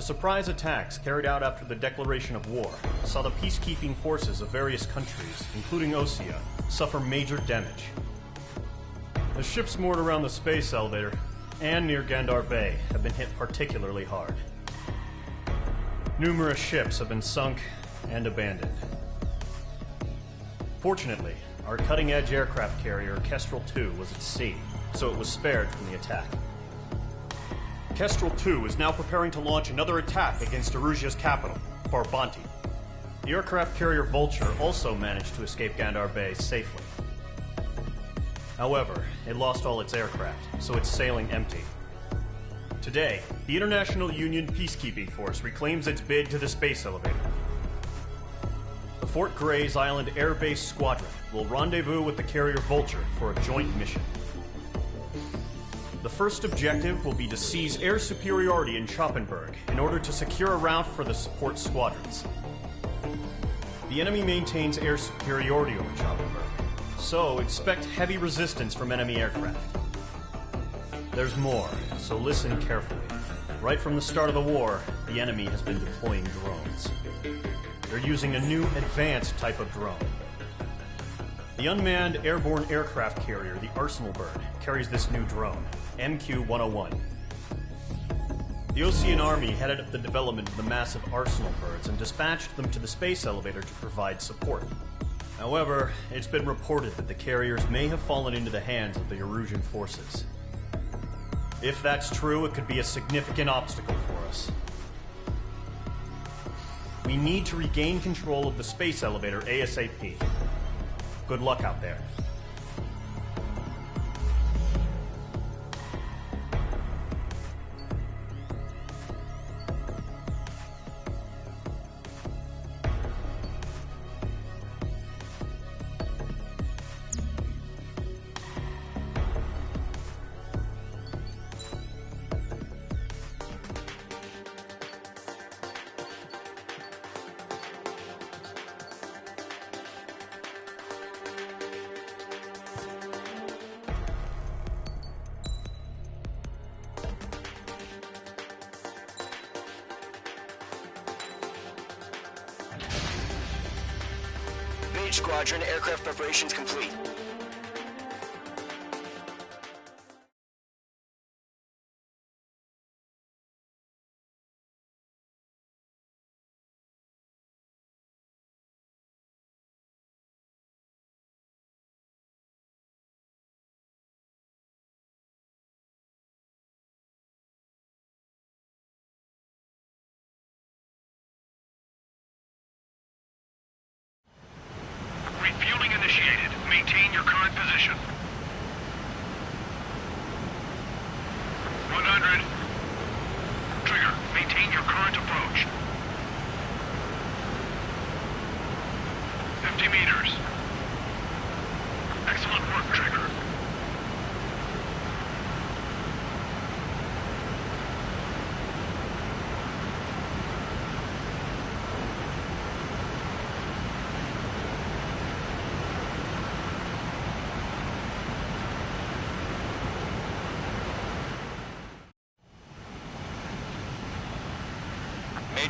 surprise attacks carried out after the declaration of war saw the peacekeeping forces of various countries, including Osea, suffer major damage. The ships moored around the space elevator and near Gandar Bay have been hit particularly hard. Numerous ships have been sunk and abandoned. Fortunately, our cutting-edge aircraft carrier Kestrel 2 was at sea, so it was spared from the attack. Kestrel 2 is now preparing to launch another attack against Erusia's capital, Farbanti. The aircraft carrier Vulture also managed to escape Gandar Bay safely. However, it lost all its aircraft, so it's sailing empty. Today, the International Union Peacekeeping Force reclaims its bid to the space elevator. The Fort Gray's Island Air Base Squadron will rendezvous with the carrier Vulture for a joint mission. The first objective will be to seize air superiority in Schoppenberg in order to secure a route for the support squadrons. The enemy maintains air superiority over Schoppenberg, so expect heavy resistance from enemy aircraft. There's more, so listen carefully. Right from the start of the war, the enemy has been deploying drones. They're using a new advanced type of drone. The unmanned airborne aircraft carrier, the Arsenal Bird, carries this new drone, MQ-101. The Osean Army headed up the development of the massive Arsenal Birds and dispatched them to the space elevator to provide support. However, it's been reported that the carriers may have fallen into the hands of the Erusian forces. If that's true, it could be a significant obstacle for us. We need to regain control of the space elevator ASAP. Good luck out there. Squadron, aircraft preparations complete. Refueling initiated. Maintain your current position. 100. Trigger, maintain your current approach. 50 meters. Excellent work, Trigger.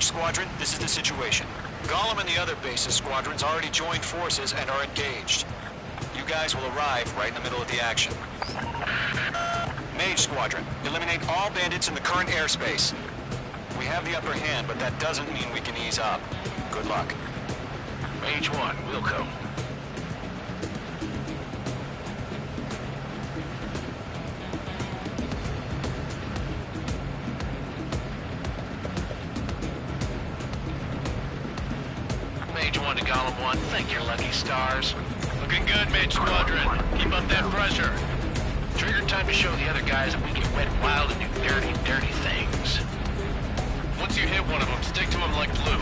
Squadron, this is the situation. Gollum and the other base's squadrons already joined forces and are engaged. You guys will arrive right in the middle of the action. Mage Squadron, eliminate all bandits in the current airspace. We have the upper hand, but that doesn't mean we can ease up. Good luck. Mage 1, Wilco. Mage 1 to Gollum 1, thank your lucky stars. Looking good, Mage Squadron. Keep up that pressure. Trigger time to show the other guys that we get wet and wild and do dirty, dirty things. Once you hit one of them, stick to them like glue.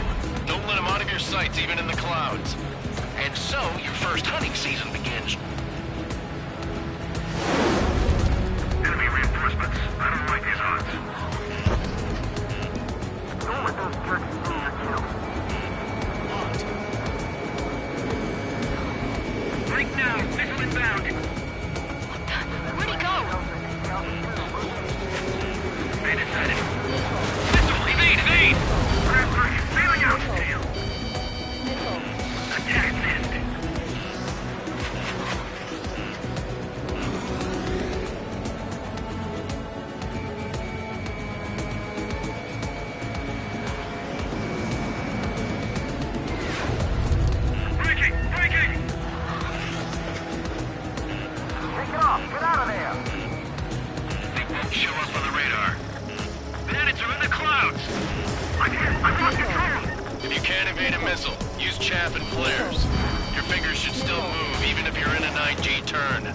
Don't let them out of your sights, even in the clouds. And so, your first hunting season begins. Enemy reinforcements. I don't like these odds. Don't let those jerks steal your kill. Break down. Missile inbound. Where'd he go? Bandit sighted. Missile, evade, evade! Can't evade a missile. Use chaff and flares. Your fingers should still move, even if you're in a 9G turn.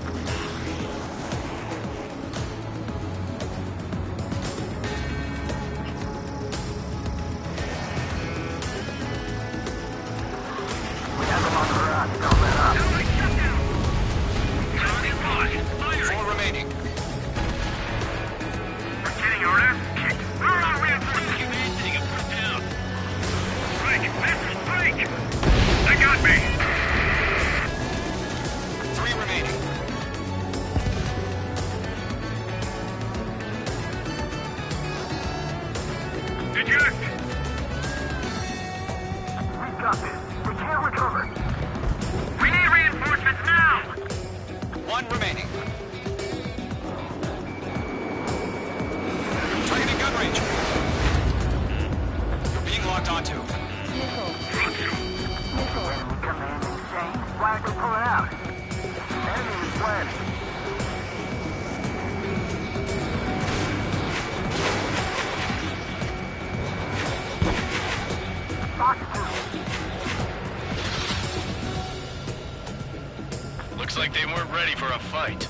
Four remaining. Getting your ass kicked. Where are our reinforcements? Take it put down. Break! Missile, break! They got me! Three remaining. Eject! We got this. We can't recover. We need reinforcements now! One remaining. Targeting gun range. You're being locked onto. Why aren't they pulling out? Enemy is planning. Fox 2. Looks like they weren't ready for a fight.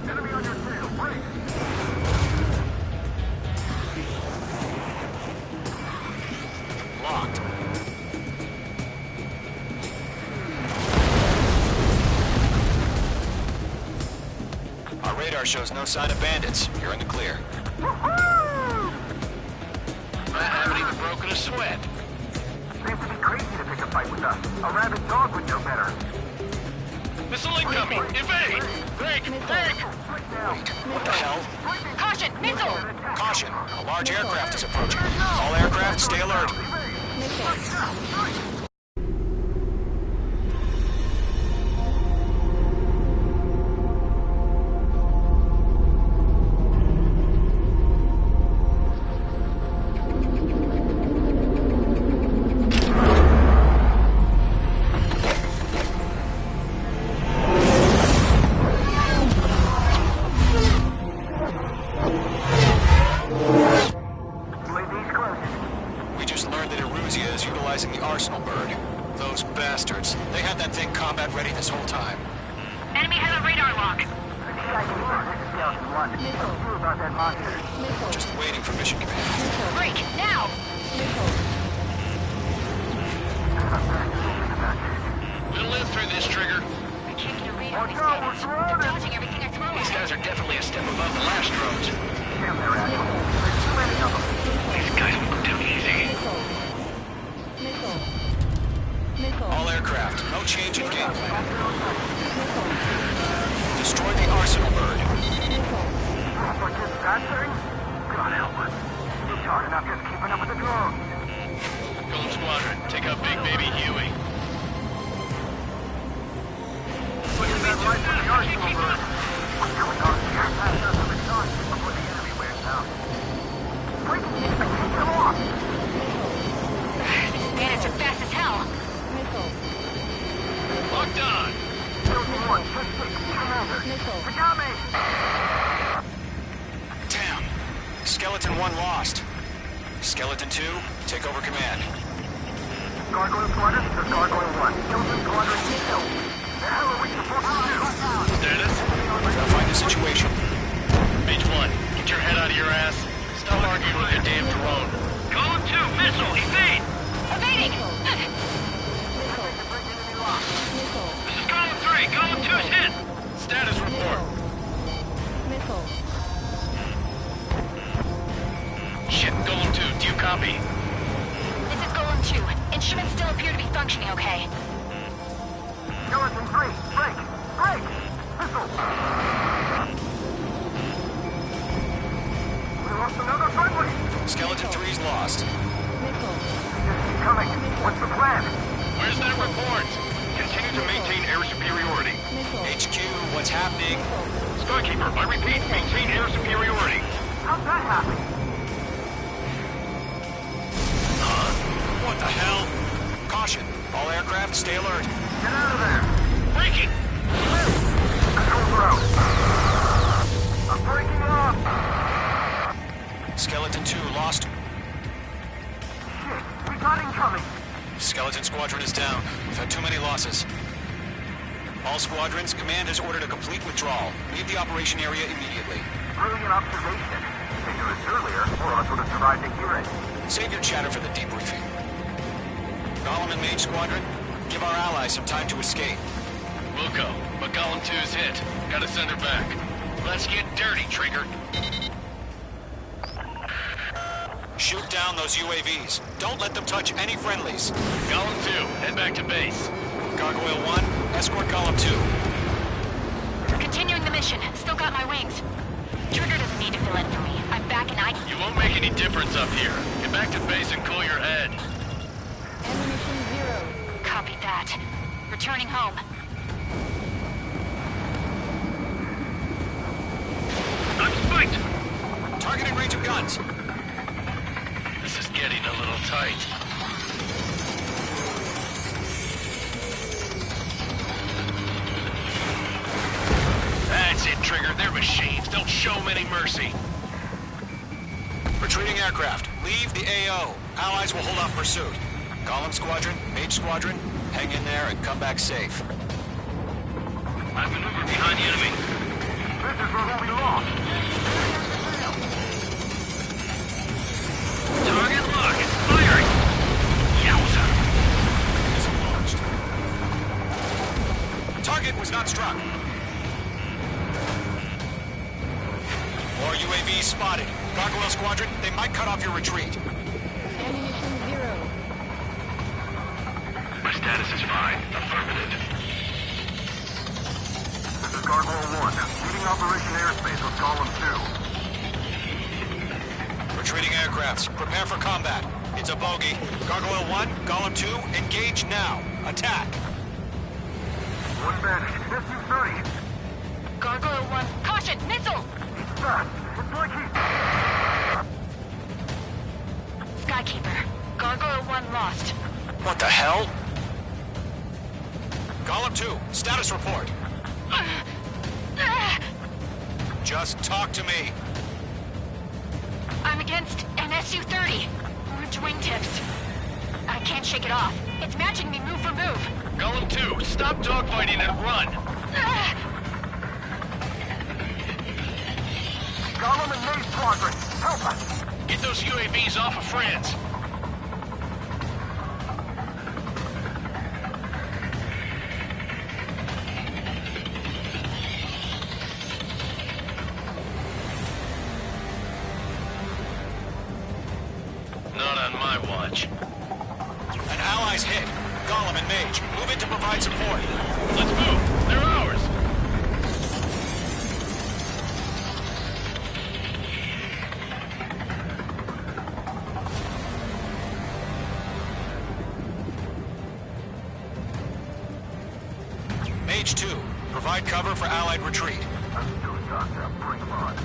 Enemy on your tail. Break! Locked. Our radar shows no sign of bandits. You're in the clear. I haven't even broken a sweat. Seems to be crazy to pick a fight with us. A rabid dog would know better. Missile incoming! Evade! Break! Break! Right now. What the hell? Caution! Missile! Caution! A large aircraft is approaching. All aircraft, stay alert. We just learned that Eruzia is utilizing the Arsenal bird. Those bastards. They had that thing combat ready this whole time. Enemy has a radar lock. Just waiting for mission command. Break! Now! We'll live through this, Trigger. I can't get a read on these bandits. They're dodging everything I throw These at guys them. are definitely a step above the last drones. These guys will go down easy. All aircraft, no change in game plan. Destroy the Arsenal bird. God help us. It's hard enough just keeping up with the drones. Gold Squadron, take out Big Baby Huey. Look at that right for the Arsenal bird. What's going on here? Past us on the charge before the enemy wears out. Breaking it, I can't come off. These bandits are fast as hell. Locked on. Building 1, 6, Commander. They got me. Damn. Skeleton 1 lost. Skeleton 2, take over command. Gargoyle Squadron to Gargoyle 1. Skeleton Squadron killed. The hell are we supposed to do? Status? Gotta find the situation. Mage 1, get your head out of your ass. Stop arguing with your damn drone. Column 2, missile, evade! Evading! This is Column 3, Column 2's hit! Status report. Shit, Golem 2, do you copy? This is Golem 2. Instruments still appear to be functioning okay. Skeleton 3, break! Break! Missile! We lost another friendly! Skeleton 3's lost. Coming. What's the plan? Where's that report? Continue to maintain air superiority. HQ, what's happening? Skykeeper, I repeat, maintain air superiority. How's that happen? What the hell? Caution. All aircraft, stay alert. Get out of there! Breaking! Controls are out. I'm breaking off! Skeleton 2 lost. Shit, we got incoming. Skeleton Squadron is down. We've had too many losses. All squadrons, command has ordered a complete withdrawal. Leave the operation area immediately. Brilliant observation. If they knew this earlier, more of us would have survived to hear it. Save your chatter for the debriefing. Golem and Mage Squadron, give our allies some time to escape. We'll go, but Golem 2's hit. Gotta send her back. Let's get dirty, Trigger. Shoot down those UAVs. Don't let them touch any friendlies. Golem 2, head back to base. Gargoyle 1, escort Golem 2. We're continuing the mission. Still got my wings. Trigger doesn't need to fill in for me. I'm back and I... You won't make any difference up here. Get back to base and cool your head. Ammunition 0. Copy that. Returning home. I'm spiked! Targeting range of guns. This is getting a little tight. That's it, Trigger. They're machines. Don't show them any mercy. Retreating aircraft. Leave the AO. Allies will hold off pursuit. Golem Squadron, Mage Squadron, hang in there and come back safe. I've maneuvered behind the enemy. This is where we'll be lost. Target lock. It's firing. Yowza. Launched. Target was not struck. More UAVs spotted. Gargoyle Squadron, they might cut off your retreat. Ammunition 0. My status is fine. Affirmative. This is Gargoyle 1, leading Operation Airspace with Golem 2. Retreating aircrafts, prepare for combat. It's a bogey. Gargoyle 1, Golem 2, engage now. Attack. One bandit, SU-30. Gargoyle 1. Caution! Missile! He's fast. It's like he's... Skykeeper. Gargoyle 1 lost. What the hell? Golem 2, status report. Just talk to me. I'm against an SU-30. Orange wingtips. I can't shake it off. It's matching me move for move. Golem 2, stop dogfighting and run. Golem and Mage Squadron, help us! Get those UAVs off of friends. Not on my watch. An ally's hit. Golem and Mage, move in to provide support. Let's move. They're ours. Mage 2, provide cover for allied retreat. Let's do it, Doctor. Bring them on.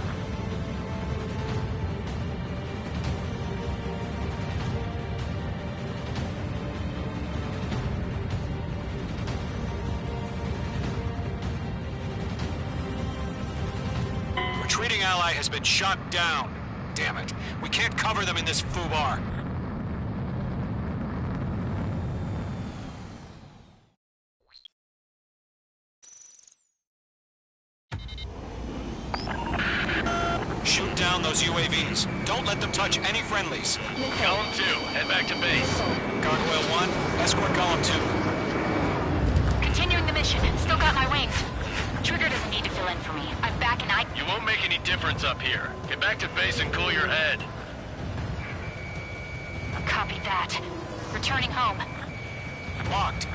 Retreating ally has been shot down. Damn it. We can't cover them in this foobar. Shoot down those UAVs. Don't let them touch any friendlies. Golem 2, head back to base. Gargoyle 1, escort Golem 2. Continuing the mission. Still got my wings. Trigger doesn't need to fill in for me. I'm back and I... You won't make any difference up here. Get back to base and cool your head. Copy that. Returning home. Locked.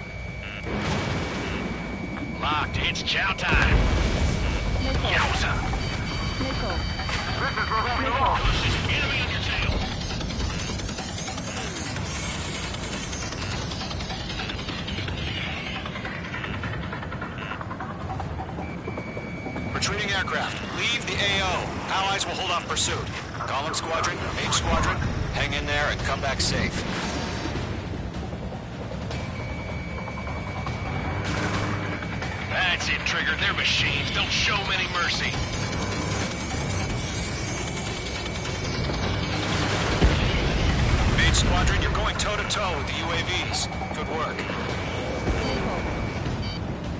Locked. It's chow time. Yowza. This is where we'll be lost. Enemy on your tail. Retreating aircraft, leave the AO. Allies will hold off pursuit. Golem Squadron, Mage Squadron, hang in there and come back safe. That's it, Trigger. They're machines. Don't show them any mercy. Mage Squadron, you're going toe-to-toe in tow with the UAVs. Good work.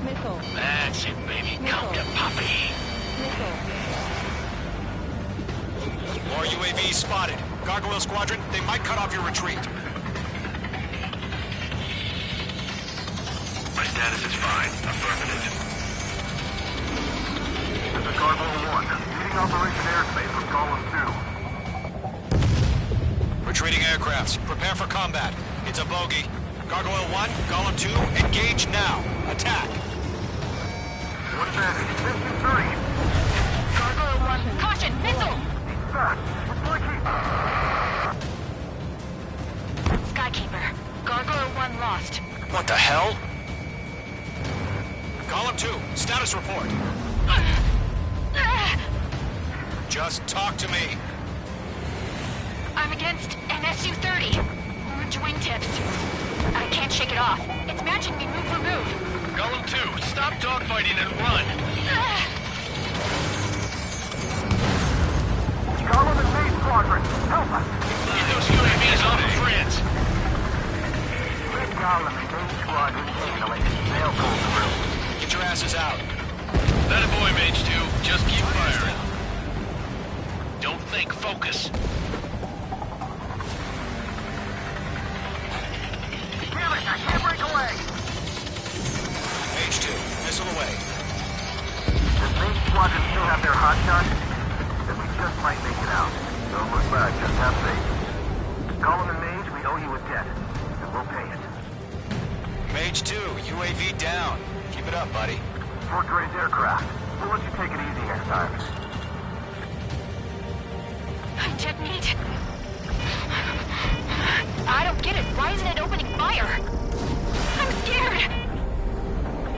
Missile. That's it, baby. Come to Poppy. Missile. More UAVs spotted. Gargoyle Squadron, they might cut off your retreat. My status is fine. Affirmative. This is Gargoyle 1. Leading Operation Airspace with Column 2. Retreating aircrafts. Prepare for combat. It's a bogey. Gargoyle 1, Column 2, engage now. Attack. What is that? 1530. Gargoyle 1, caution, missile! Skykeeper, Gargoyle 1 lost. What the hell? Column 2, status report. Just talk to me. I'm against an Su-30. Orange wingtips. I can't shake it off. It's matching me move for move. Golem 2, stop dogfighting and run. Column and Main Squadron, help us! Get those UAVs off of France. Red Column and Main Squadron handling. They'll pull through. Get your asses out. That a boy, Mage 2. Just keep firing. Don't think, focus. Damn it, I can't break away! Mage 2, missile away. Does Main Squadron still have their hot shot? Then we just might make it out. Don't look back, just have faith. Column and Mage, we owe you a debt. And we'll pay it. Mage 2, UAV down. Keep it up, buddy. Fort Gray's aircraft. We'll let you take it easy next time. I detonate. I don't get it. Why isn't it opening fire? I'm scared.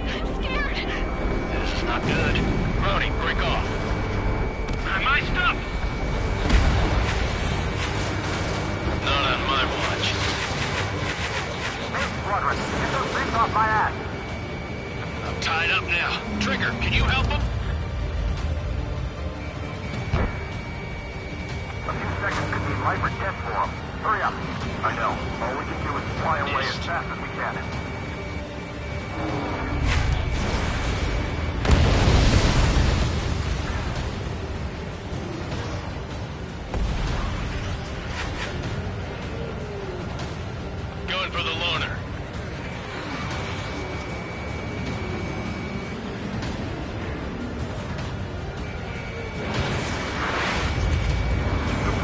I'm scared. This is not good. Brownie, break off. My stuff! Not on my watch. Main Squadron, get those things off my ass! I'm tied up now. Trigger, can you help him? A few seconds could be life or death for them. Hurry up. I know. All we can do is fly away as fast as we can. Going for the loner.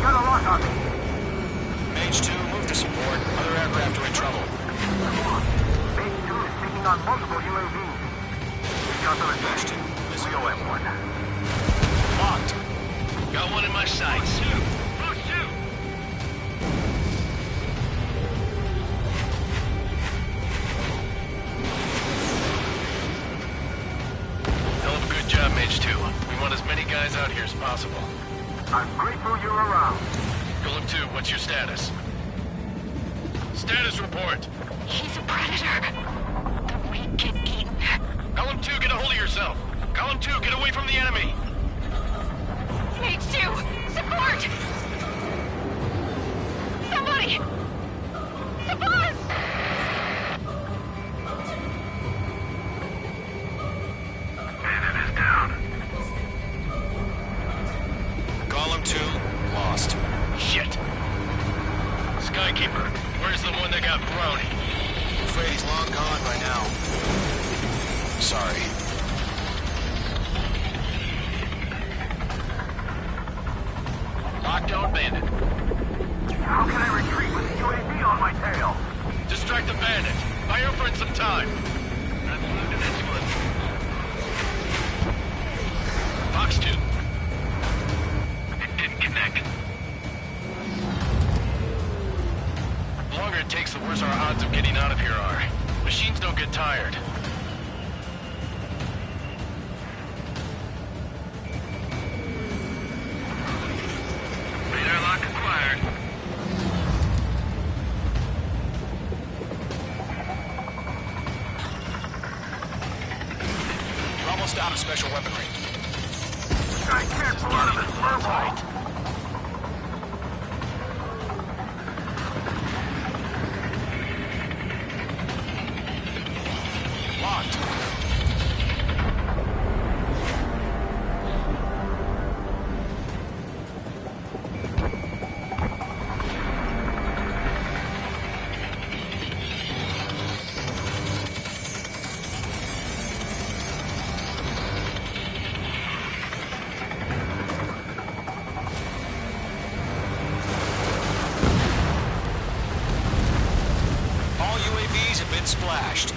Got a lock on me. Mage 2, move to support. Other aircraft are in trouble. Base 2 is taking on multiple UAVs. We got the Mage return. 2, missile We owe him one. locked. Got one in my sights. Hell of a good job, Mage 2. We want as many guys out here as possible. I'm grateful you're around. Golem 2, what's your status? Status report. He's a predator. The weak get eaten. Column 2, get a hold of yourself. Column 2, get away from the enemy. Mage 2, support! Somebody! Support! Bandit is down. Column 2, lost. Shit. Skykeeper, where's the one that got Brownie? I'm afraid he's long gone by now. Sorry. Lockdown bandit. How can I retreat with the UAV on my tail? Distract the bandit. Buy your friend some time. I'm moving to this one. Box 2. It didn't connect. The longer it takes, the worse our odds of getting out of here are. Machines don't get tired. Radar lock acquired. You're almost out of special weaponry. I can't pull out of this furball. UAVs have been splashed.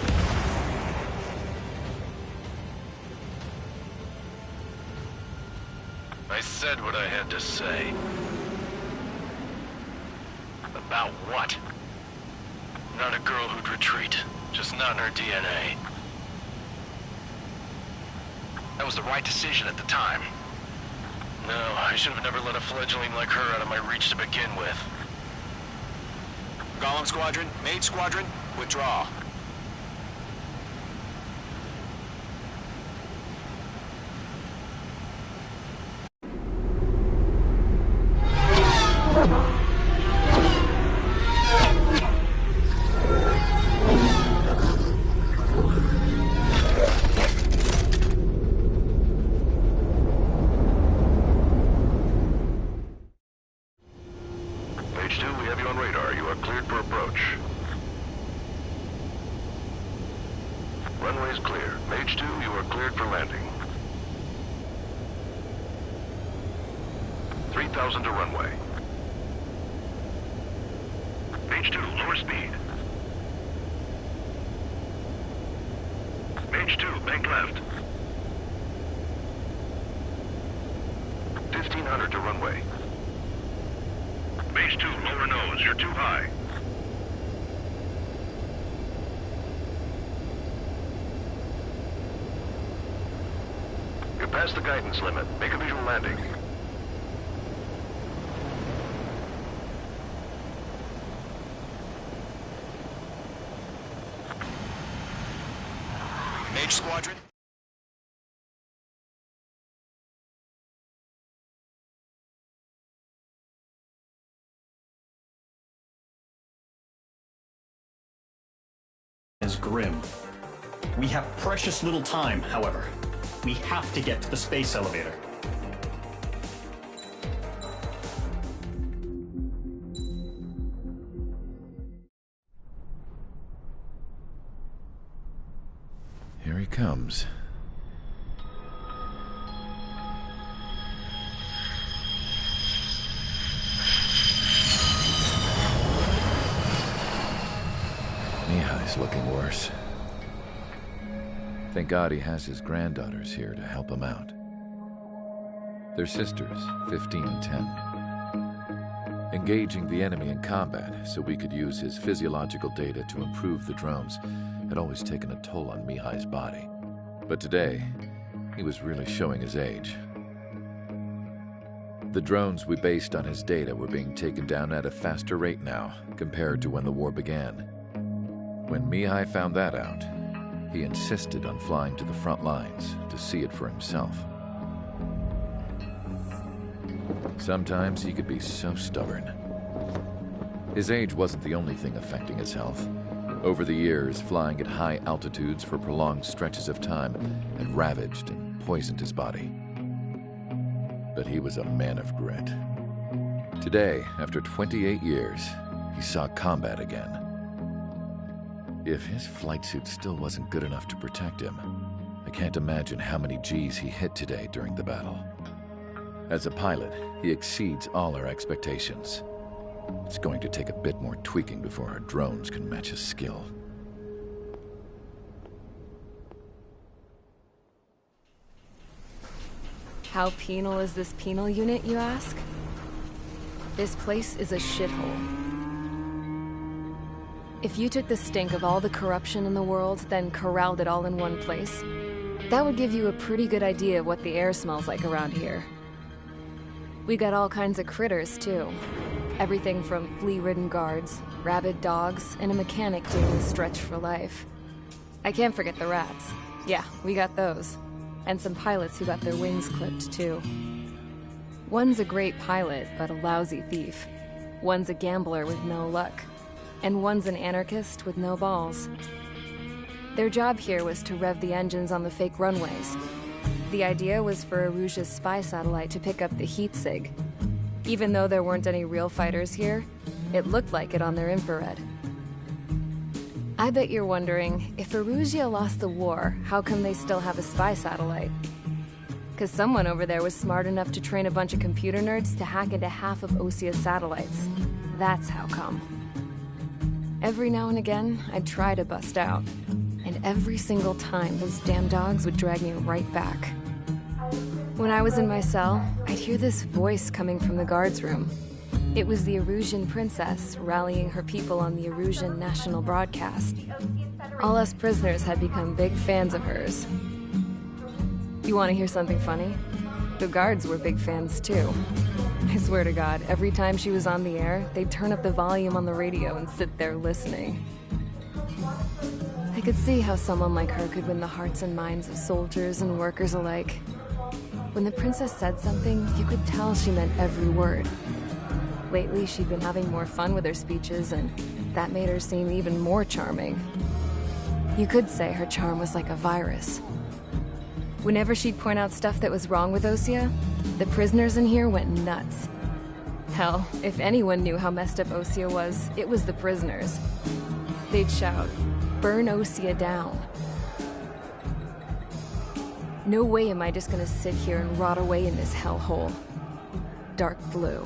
I said what I had to say. About what? Not a girl who'd retreat. Just not in her DNA. That was the right decision at the time. No, I should have never let a fledgling like her out of my reach to begin with. Golem Squadron, Mage Squadron, withdraw. Page 2, we have you on radar. You are cleared for approach. Runway is clear. Page 2, you are cleared for landing. 3,000 to runway. Page 2, lower speed. Page 2, bank left. 1,500 to runway. Page 2, lower nose. You're too high. You're past the guidance limit. Make a visual landing. Mage Squadron. Is grim. We have precious little time, however. We have to get to the space elevator. Here he comes. Mihai's looking worse. Thank God he has his granddaughters here to help him out. They're sisters, 15 and 10. Engaging the enemy in combat so we could use his physiological data to improve the drones had always taken a toll on Mihai's body. But today, he was really showing his age. The drones we based on his data were being taken down at a faster rate now compared to when the war began. When Mihai found that out, he insisted on flying to the front lines to see it for himself. Sometimes he could be so stubborn. His age wasn't the only thing affecting his health. Over the years, flying at high altitudes for prolonged stretches of time had ravaged and poisoned his body. But he was a man of grit. Today, after 28 years, he saw combat again. If his flight suit still wasn't good enough to protect him, I can't imagine how many Gs he hit today during the battle. As a pilot, he exceeds all our expectations. It's going to take a bit more tweaking before our drones can match his skill. How penal is this penal unit, you ask? This place is a shithole. If you took the stink of all the corruption in the world, then corralled it all in one place, that would give you a pretty good idea of what the air smells like around here. We got all kinds of critters, too. Everything from flea-ridden guards, rabid dogs, and a mechanic doing the stretch for life. I can't forget the rats. Yeah, we got those. And some pilots who got their wings clipped, too. One's a great pilot, but a lousy thief. One's a gambler with no luck. And one's an anarchist with no balls. Their job here was to rev the engines on the fake runways. The idea was for Aruja's spy satellite to pick up the heat sig. Even though there weren't any real fighters here, it looked like it on their infrared. I bet you're wondering, if Aruja lost the war, how come they still have a spy satellite? 'Cause someone over there was smart enough to train a bunch of computer nerds to hack into half of Osia's satellites. That's how come. Every now and again, I'd try to bust out. And every single time, those damn dogs would drag me right back. When I was in my cell, I'd hear this voice coming from the guards room. It was the Erusian princess rallying her people on the Erusian national broadcast. All us prisoners had become big fans of hers. You want to hear something funny? The guards were big fans too. I swear to God, every time she was on the air, they'd turn up the volume on the radio and sit there listening. I could see how someone like her could win the hearts and minds of soldiers and workers alike. When the princess said something, you could tell she meant every word. Lately, she'd been having more fun with her speeches, and that made her seem even more charming. You could say her charm was like a virus. Whenever she'd point out stuff that was wrong with Osea, the prisoners in here went nuts. Hell, if anyone knew how messed up Osea was, it was the prisoners. They'd shout, "Burn Osea down." No way am I just gonna sit here and rot away in this hellhole. Dark blue.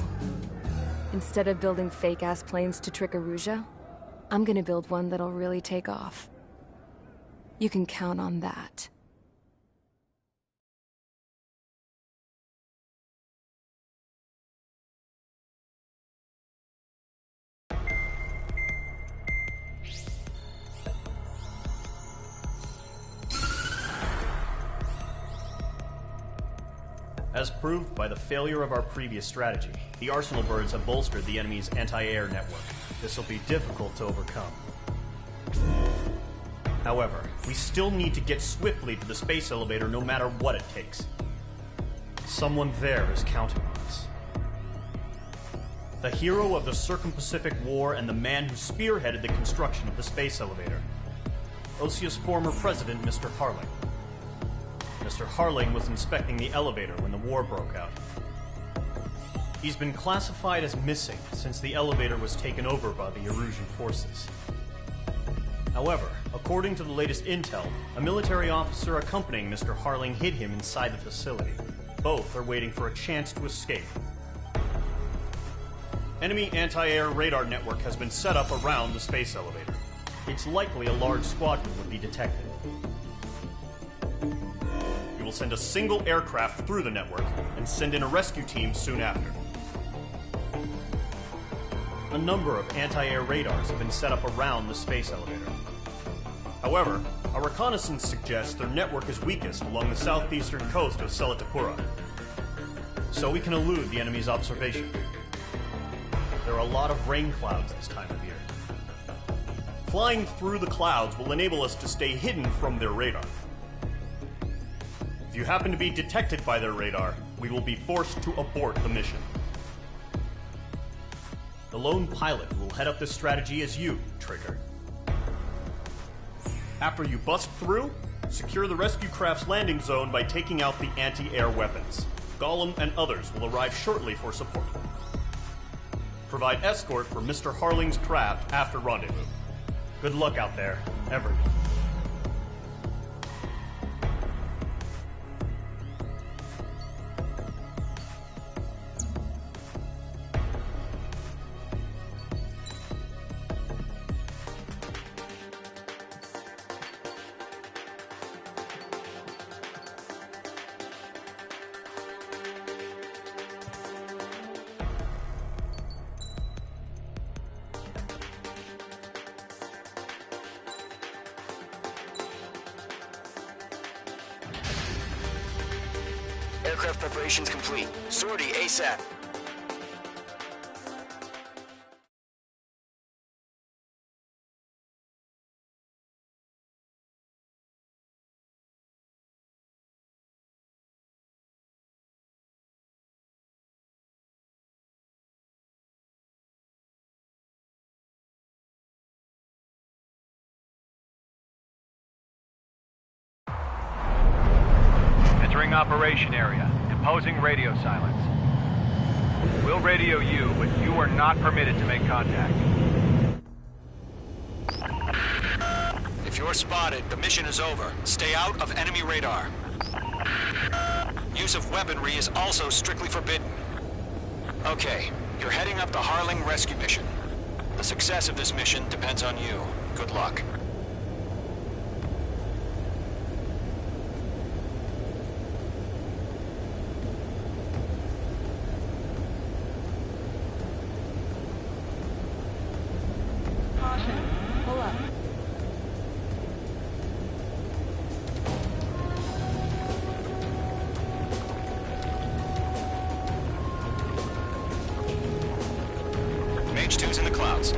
Instead of building fake-ass planes to trick Erusia, I'm gonna build one that'll really take off. You can count on that. As proved by the failure of our previous strategy, the Arsenal birds have bolstered the enemy's anti-air network. This will be difficult to overcome. However, we still need to get swiftly to the space elevator no matter what it takes. Someone there is counting on us. The hero of the Circum-Pacific War and the man who spearheaded the construction of the space elevator. Osea's former president, Mr. Harling. Mr. Harling was inspecting the elevator when the war broke out. He's been classified as missing since the elevator was taken over by the Erusian forces. However, according to the latest intel, a military officer accompanying Mr. Harling hid him inside the facility. Both are waiting for a chance to escape. Enemy anti-air radar network has been set up around the space elevator. It's likely a large squadron would be detected. We will send a single aircraft through the network and send in a rescue team soon after. A number of anti-air radars have been set up around the space elevator. However, our reconnaissance suggests their network is weakest along the southeastern coast of Selatakura, so we can elude the enemy's observation. There are a lot of rain clouds this time of year. Flying through the clouds will enable us to stay hidden from their radar. If you happen to be detected by their radar, we will be forced to abort the mission. The lone pilot who will head up this strategy is you, Trigger. After you bust through, secure the rescue craft's landing zone by taking out the anti-air weapons. Gollum and others will arrive shortly for support. Provide escort for Mr. Harling's craft after rendezvous. Good luck out there, everyone. Aircraft preparations complete. Sortie ASAP. Entering operation area. Imposing radio silence. We'll radio you, but you are not permitted to make contact. If you're spotted, the mission is over. Stay out of enemy radar. Use of weaponry is also strictly forbidden. Okay, you're heading up the Harling rescue mission. The success of this mission depends on you. Good luck. Caution. Pull up. Mage 2's in the clouds.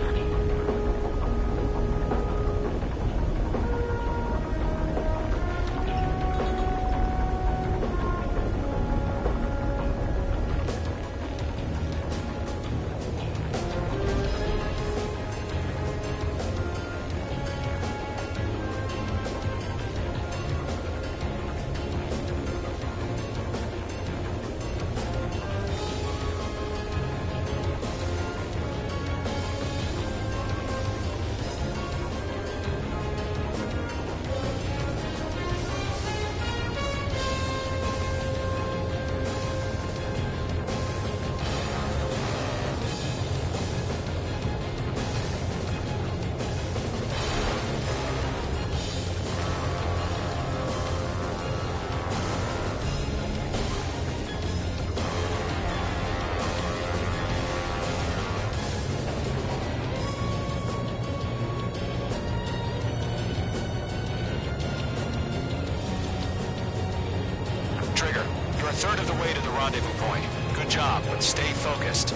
Trigger, you're a third of the way to the rendezvous point. Good job, but stay focused.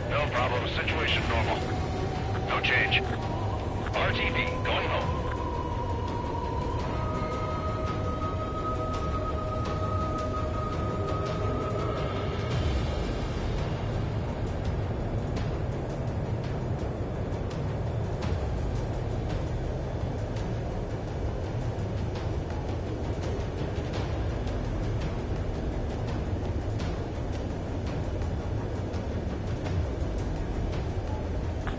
No problem. Situation normal. No change. RTV, going home.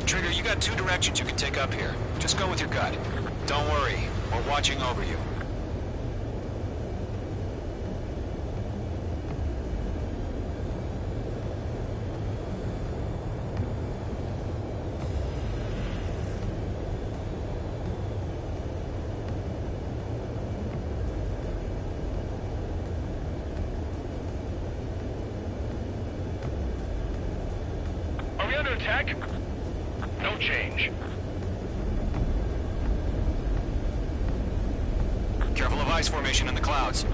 Trigger, you got two directions you can take up here. Just go with your gut. Don't worry, we're watching over you. Are we under attack? No change. Careful of ice formation in the clouds.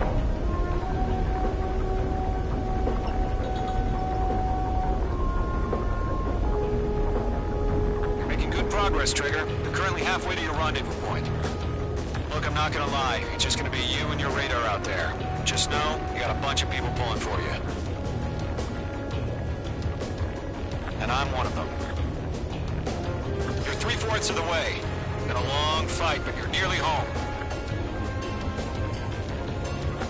You're making good progress, Trigger. You're currently halfway to your rendezvous point. Look, I'm not gonna lie. It's just gonna be you and your radar out there. Just know, you got a bunch of people pulling for you. And I'm one of them. You're 3/4 of the way. Been a long fight, but you're nearly home.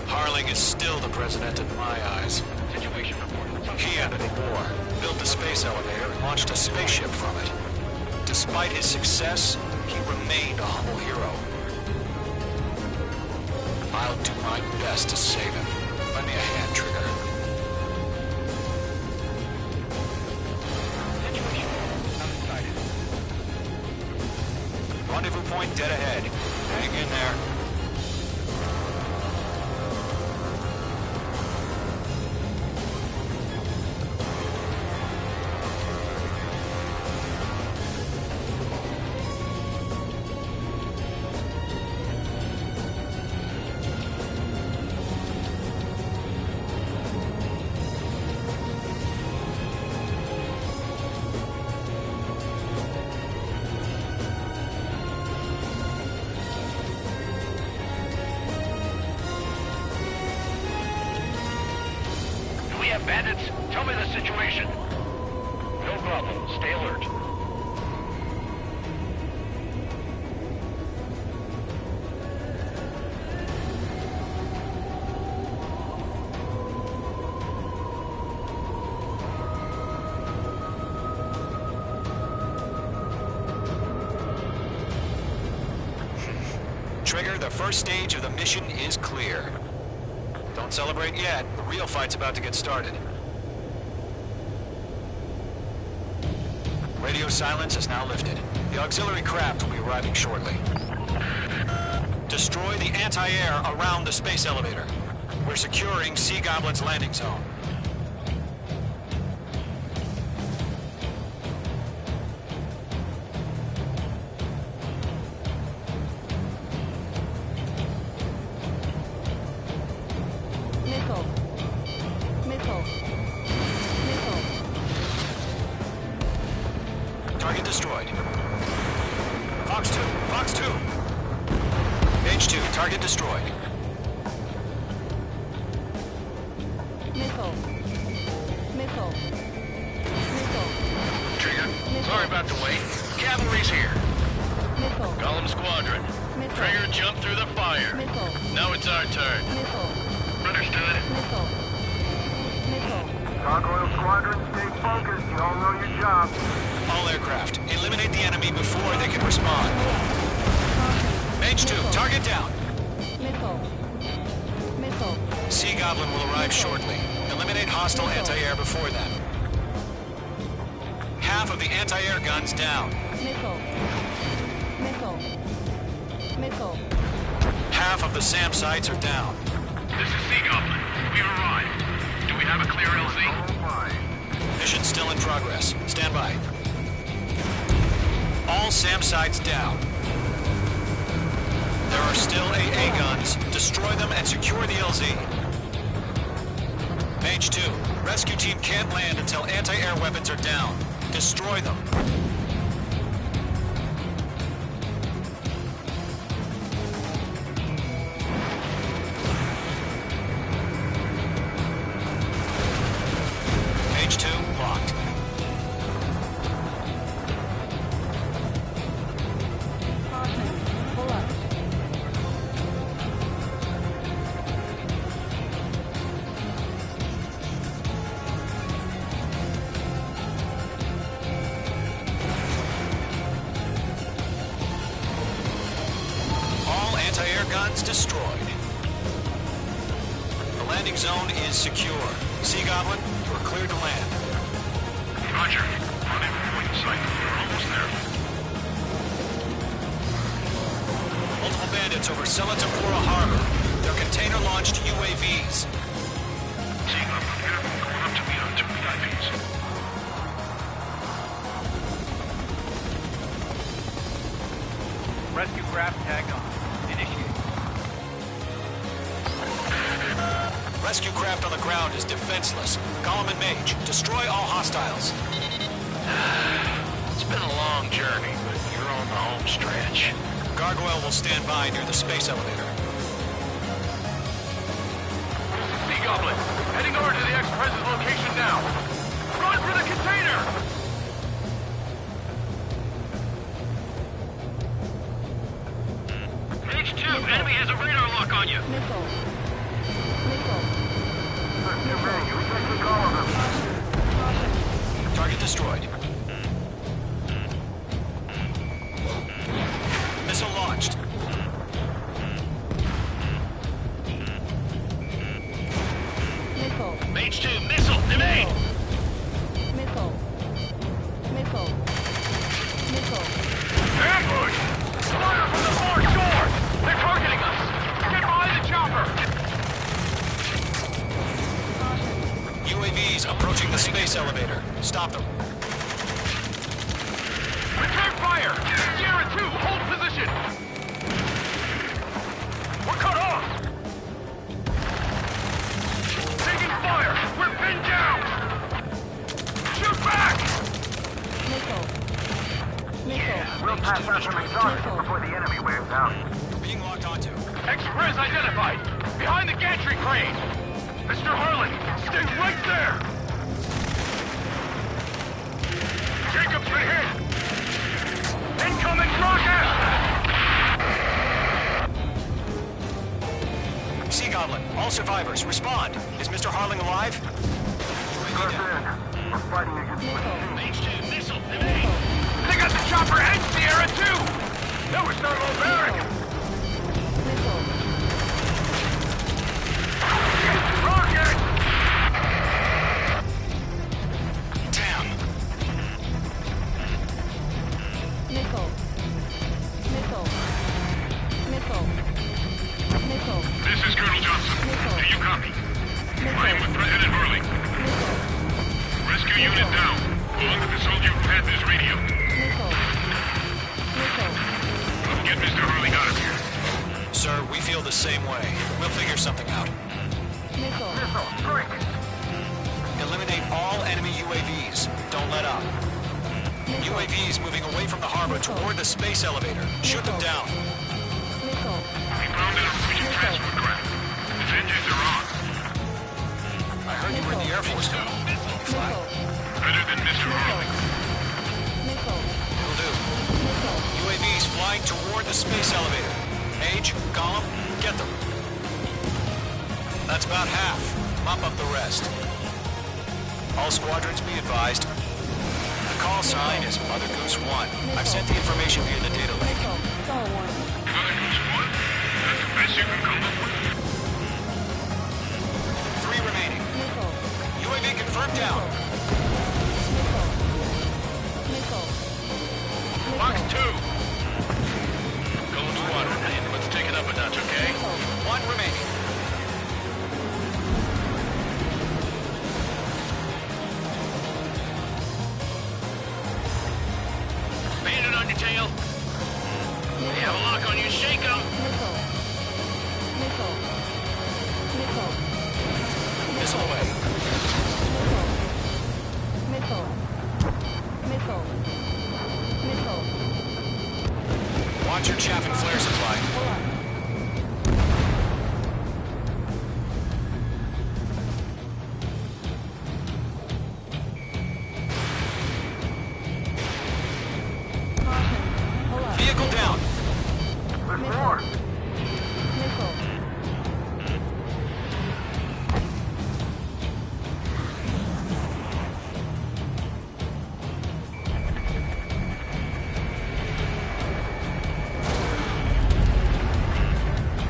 Harling is still the president in my eyes. Situation report. He ended the war, built the space elevator, and launched a spaceship from it. Despite his success, he remained a humble hero. I'll do my best to save him. Lend me a hand, Trigger. Situation. I'm excited. Rendezvous point dead ahead. Hang in there. Do we have bandits? Tell me the situation. No problem. Stay alert. the first stage of the mission is clear. Don't celebrate yet. The real fight's about to get started. Radio silence is now lifted. The auxiliary craft will be arriving shortly. Destroy the anti-air around the space elevator. We're securing Sea Goblin's landing zone. Missile. Missile. Missile. Target destroyed. Fox 2. Fox 2. Page 2. Target destroyed. Missile. Missile. Missile. Trigger, Missile. sorry about the wait. Cavalry's here. Missile. Golem Squadron. Missile. Trigger jumped through the fire. Missile. Now it's our turn. Missile. Understood. Missile. Missile. Gargoyle Squadron, stay focused. You all know your job. All aircraft, eliminate the enemy before they can respond. Mage 2, target down. Missile. Missile. Sea Goblin will arrive shortly. Eliminate hostile anti-air before then. Half of the anti-air guns down. Missile. Missile. Missile. Half of the SAM sites are down. This is Sea Goblin. We've arrived. Do we have a clear LZ? Oh my. Mission still in progress. Stand by. All SAM sites down. There are still AA guns. Destroy them and secure the LZ. Mage 2, rescue team can't land until anti-air weapons are down. Destroy them. Mage 2, locked. Caution. Pull up. All anti-air guns destroyed. The landing zone is secure. Sea Goblin, you are cleared to land. Roger. Running point sight. We're almost there. Multiple bandits over Selatapura Harbor. They're container-launched UAVs. Sea Goblin here. Going up to meet our two VIPs. Rescue craft tagged on. Initiate. Rescue craft on the ground is defenseless. Golem and Mage, destroy all hostiles. It's been a long journey, but you're on the home stretch. Gargoyle will stand by near the space elevator. Sea Goblin, heading over to the Express's location now. Run for the container! H2, enemy has a radar lock on you. Missile. Missile. That's too many. We can't take all of them. Caution. Target destroyed. Missile launched. Missile. H2, missile, evade! Missile. Missile. Missile. Ambush! Fire from the far shore! They're targeting us! Get behind the chopper! Caution. UAVs approaching the space elevator. Stop them. Return fire! Sierra 2, hold position! We're cut off! Taking fire! We're pinned down! Shoot back! Missile. Missile. We'll pass out some exhaustion before the enemy wears out. Being locked onto. Express identified! Behind the gantry crane! Mr. Harlan, stay right there! Jacob's been hit! Incoming rocket! Sea Goblin, all survivors, respond. Is Mr. Harling alive? Close in. We're fighting against machines. H2, missile, evade! They got the chopper and Sierra too! Now we're starting low barrack! Missile. We feel the same way. We'll figure something out. Missile. Missile, strike! Eliminate all enemy UAVs. Don't let up. UAVs moving away from the harbor toward the space elevator. Shoot them down. Missile. We found an Norwegian transport craft. Its engines are on. I heard you were in the Air Force now. Fly? Missile. Better than Mr. Harley. Missile. Will do. Missile. UAVs flying toward the space elevator. Mage, Gollum, get them. That's about half. Mop up the rest. All squadrons be advised. The call sign is Mother Goose 1. I've sent the information via the data link. Missile. Star warning. Mother Goose 1. That's the best you can come up with. 3 remaining. Missile. UAV confirmed down. Missile. Missile. Box 2. Golden Squadron, let's take it up a notch, okay? 1 remaining. Bandit on your tail. They have a lock on you, shake them. Missile. Missile. Missile. Missile away. Missile. Missile. Missile. Watch your chaff and flare supply. Hold on. Caution. Hold on. Vehicle down. There's Missile. more! Missile.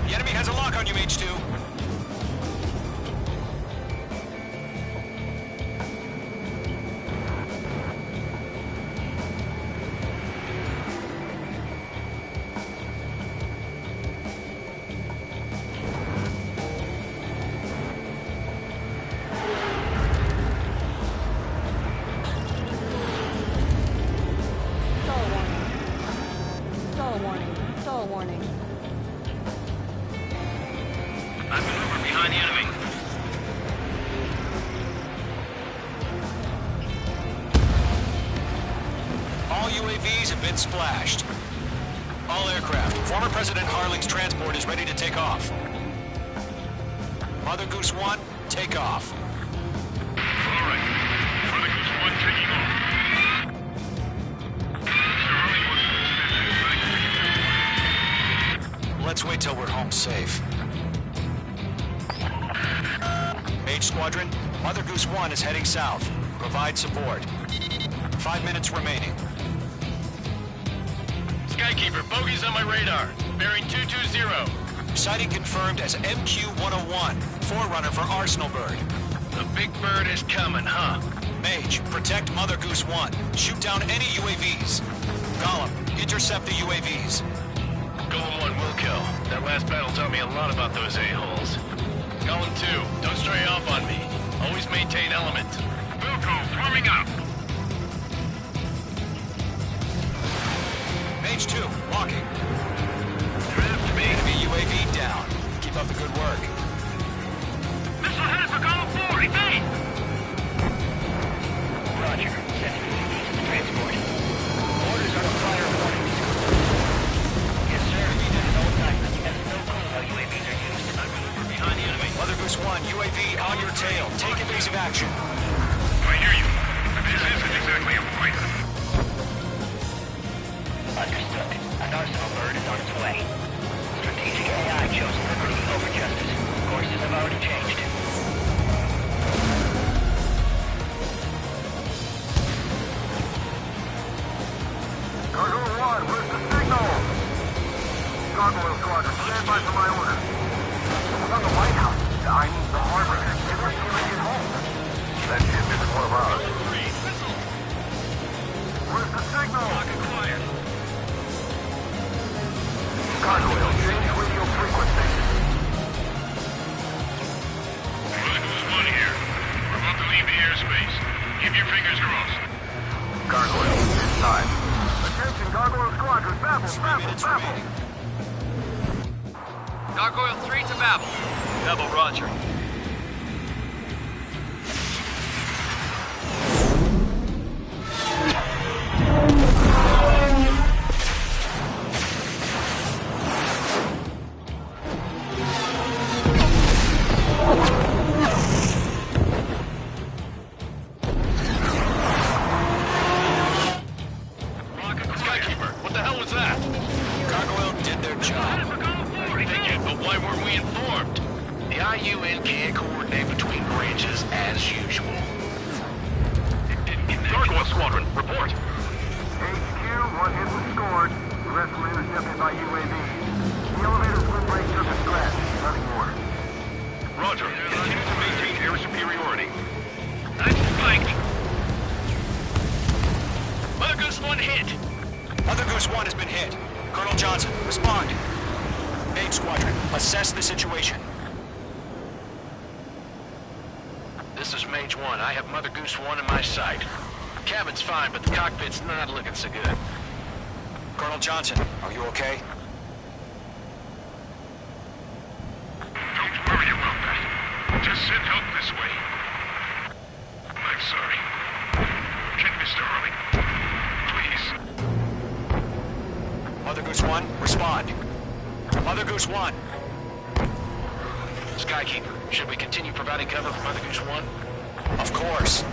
The enemy has a lock on you, H2. Stall warning. Stall warning. Stall warning. I maneuver behind the enemy. All UAVs have been splashed. All aircraft. Former President Harling's transport is ready to take off. Mother Goose 1, take off. All right. Mother Goose 1 taking off. Mr. Harley wants Let's wait till we're home safe. Mage Squadron, Mother Goose 1 is heading south. Provide support. 5 minutes remaining. Skykeeper, bogeys on my radar. Bearing 220. Sighting confirmed as MQ-101, forerunner for Arsenal Bird. The big bird is coming, huh? Mage, protect Mother Goose 1. Shoot down any UAVs. Gollum, intercept the UAVs. Golden 1 will kill. That last battle taught me a lot about those a-holes. Golden 2, don't stray off on me. Always maintain element. Wilco, forming up. Mage 2, walking. Drift me. Enemy UAV down. Keep up the good work. Missile headed for Golden 4, evade! Roger. Sending UAVs to transport. Orders are to fire warnings. Yes, sir. We did no assignment. Have no clue how UAVs are used. I maneuver behind the enemy. Mother Goose 1, UAV on your tail. Take evasive action. I hear you. This isn't exactly a fighter. Understood. An Arsenal bird is on its way. Strategic AI chose liberty over justice. Courses have already changed. Cargo 1, where's the signal? Gargoyle Squadron, stand by for my order. Someone's on the White House. I need the harbor. They were stealing it home. That ship isn't one of ours. Where's the signal? Gargoyle, change radio frequency. Mother Goose 1 here. We're about to leave the airspace. Keep your fingers crossed. Gargoyle, it's time. Attention, Gargoyle Squadron, baffle, 3 baffle, minutes baffle. remaining. Gargoyle 3 to Babel. Double roger. Skykeeper, what the hell was that? Gargoyle did their job. Thank you, but why weren't we informed? The IUN can't coordinate between branches as usual. Gargoyle Squadron, report. HQ, one hit was scored. The rest were intercepted by UAV. The elevator's wind break surface crash. Running order. Roger. Continue to maintain air superiority. I'm spiked. Mother Goose 1 hit. Mother Goose 1 has been hit. Colonel Johnson, respond. Main Squadron, assess the situation. This is Mage 1. I have Mother Goose 1 in my sight. Cabin's fine, but the cockpit's not looking so good. Colonel Johnson, are you okay? Don't worry about that. Just send help this way. I'm sorry. Can Mr. Harling, please? Mother Goose 1, respond. Mother Goose 1. Skykeeper, should we continue providing cover for Mother Goose 1? Of course.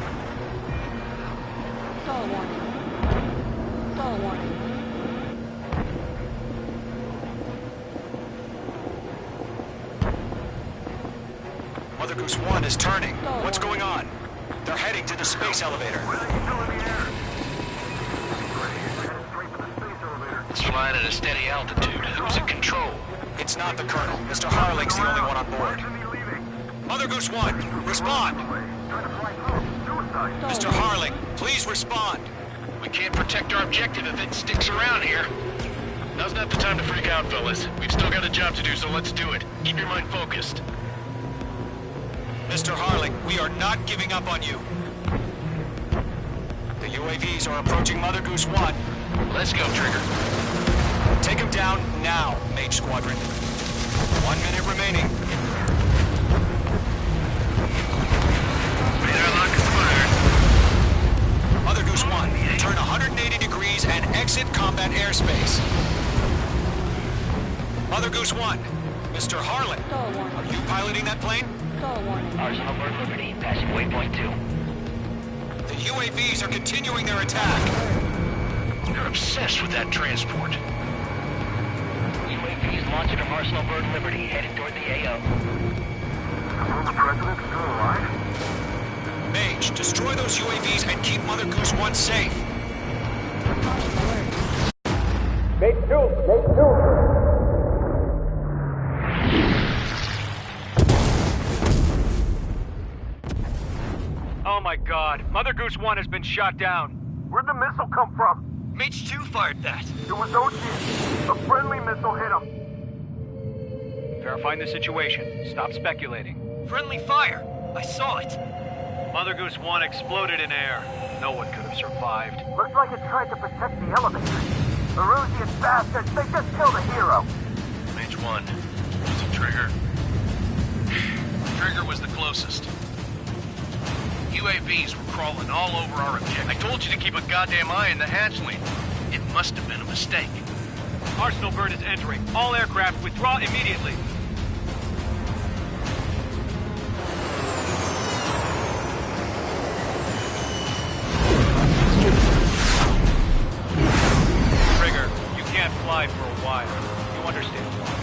Stall warning. Stall warning. Mother Goose 1 is turning. What's going on? They're heading to the space elevator. It's flying at a steady altitude. Who's in control? It's not the Colonel. Mr. Harling's the only one on board. Mother Goose 1, respond. Mr. Harling, please respond. We can't protect our objective if it sticks around here. Now's not the time to freak out, fellas. We've still got a job to do, so let's do it. Keep your mind focused. Mr. Harling, we are not giving up on you. The UAVs are approaching Mother Goose 1. Let's go, Trigger. Take him down now, Mage Squadron. 1 minute remaining. Radar lock is fired. Mother Goose 1, turn 180 degrees and exit combat airspace. Mother Goose 1, Mr. Harling, Stall warning. are you piloting that plane? Stall warning. Arsenal Bird Liberty, passing waypoint 2. The UAVs are continuing their attack. You're obsessed with that transport. UAVs launching from Arsenal Bird Liberty, heading toward the AO. The president's still alive? Mage, destroy those UAVs and keep Mother Goose 1 safe. Oh my god. Mother Goose 1 has been shot down. Where'd the missile come from? Mage 2 fired that. It was OG. A friendly missile hit him. Verifying the situation. Stop speculating. Friendly fire! I saw it! Mother Goose 1 exploded in air. No one could have survived. Looks like it tried to protect the elevator. Erusian bastards, they just killed a hero. Mage 1. Was it Trigger? Trigger was the closest. UAVs were crawling all over our objective. I told you to keep a goddamn eye in the hatchling. It must have been a mistake. Arsenal Bird is entering. All aircraft withdraw immediately. Trigger, you can't fly for a while. You understand why.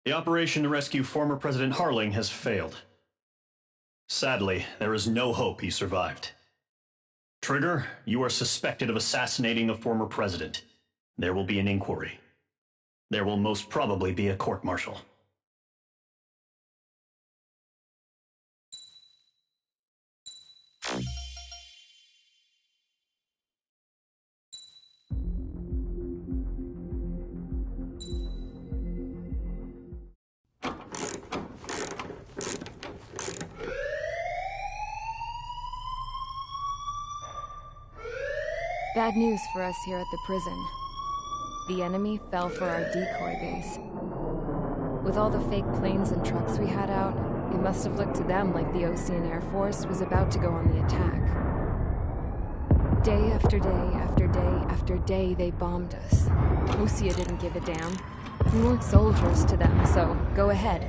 The operation to rescue former President Harling has failed. Sadly, there is no hope he survived. Trigger, you are suspected of assassinating the former president. There will be an inquiry. There will most probably be a court-martial. Bad news for us here at the prison. The enemy fell for our decoy base. With all the fake planes and trucks we had out, it must have looked to them like the Ocean Air Force was about to go on the attack. Day after day after day after day, they bombed us. Osea didn't give a damn. We weren't soldiers to them, so go ahead.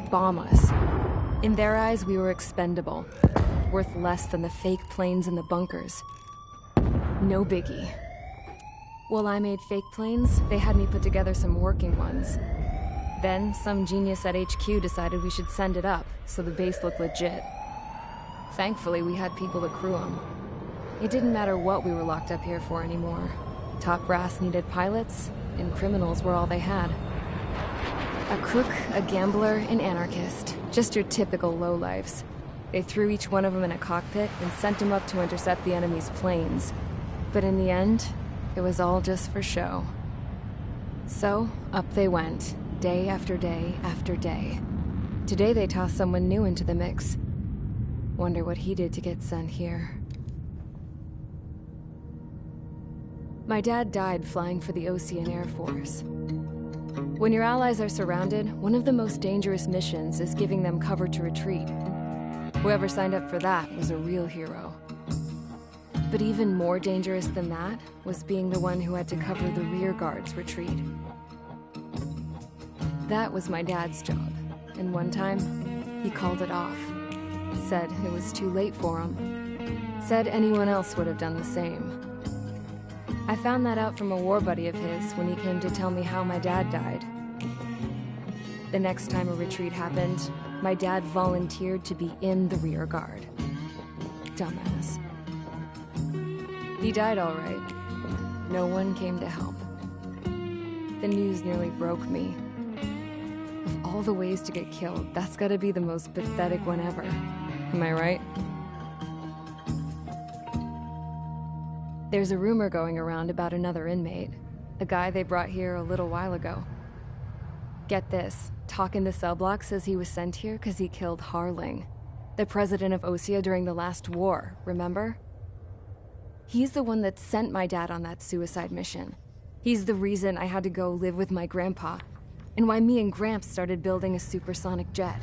Bomb us. In their eyes, we were expendable. Worth less than the fake planes in the bunkers. No biggie. While I made fake planes, they had me put together some working ones. Then, some genius at HQ decided we should send it up, so the base looked legit. Thankfully, we had people to crew them. It didn't matter what we were locked up here for anymore. Top brass needed pilots, and criminals were all they had. A crook, a gambler, an anarchist. Just your typical lowlifes. They threw each one of them in a cockpit and sent them up to intercept the enemy's planes. But in the end, it was all just for show. So, up they went, day after day after day. Today they tossed someone new into the mix. Wonder what he did to get sent here. My dad died flying for the Ocean Air Force. When your allies are surrounded, one of the most dangerous missions is giving them cover to retreat. Whoever signed up for that was a real hero. But even more dangerous than that was being the one who had to cover the rear guard's retreat. That was my dad's job, and one time, he called it off. Said it was too late for him. Said anyone else would have done the same. I found that out from a war buddy of his when he came to tell me how my dad died. The next time a retreat happened, my dad volunteered to be in the rear guard. Dumbass. He died all right. No one came to help. The news nearly broke me. Of all the ways to get killed, that's gotta be the most pathetic one ever. Am I right? There's a rumor going around about another inmate. A guy they brought here a little while ago. Get this, talk in the cell block says he was sent here because he killed Harling, the president of Osea during the last war, remember? He's the one that sent my dad on that suicide mission. He's the reason I had to go live with my grandpa, and why me and Gramps started building a supersonic jet.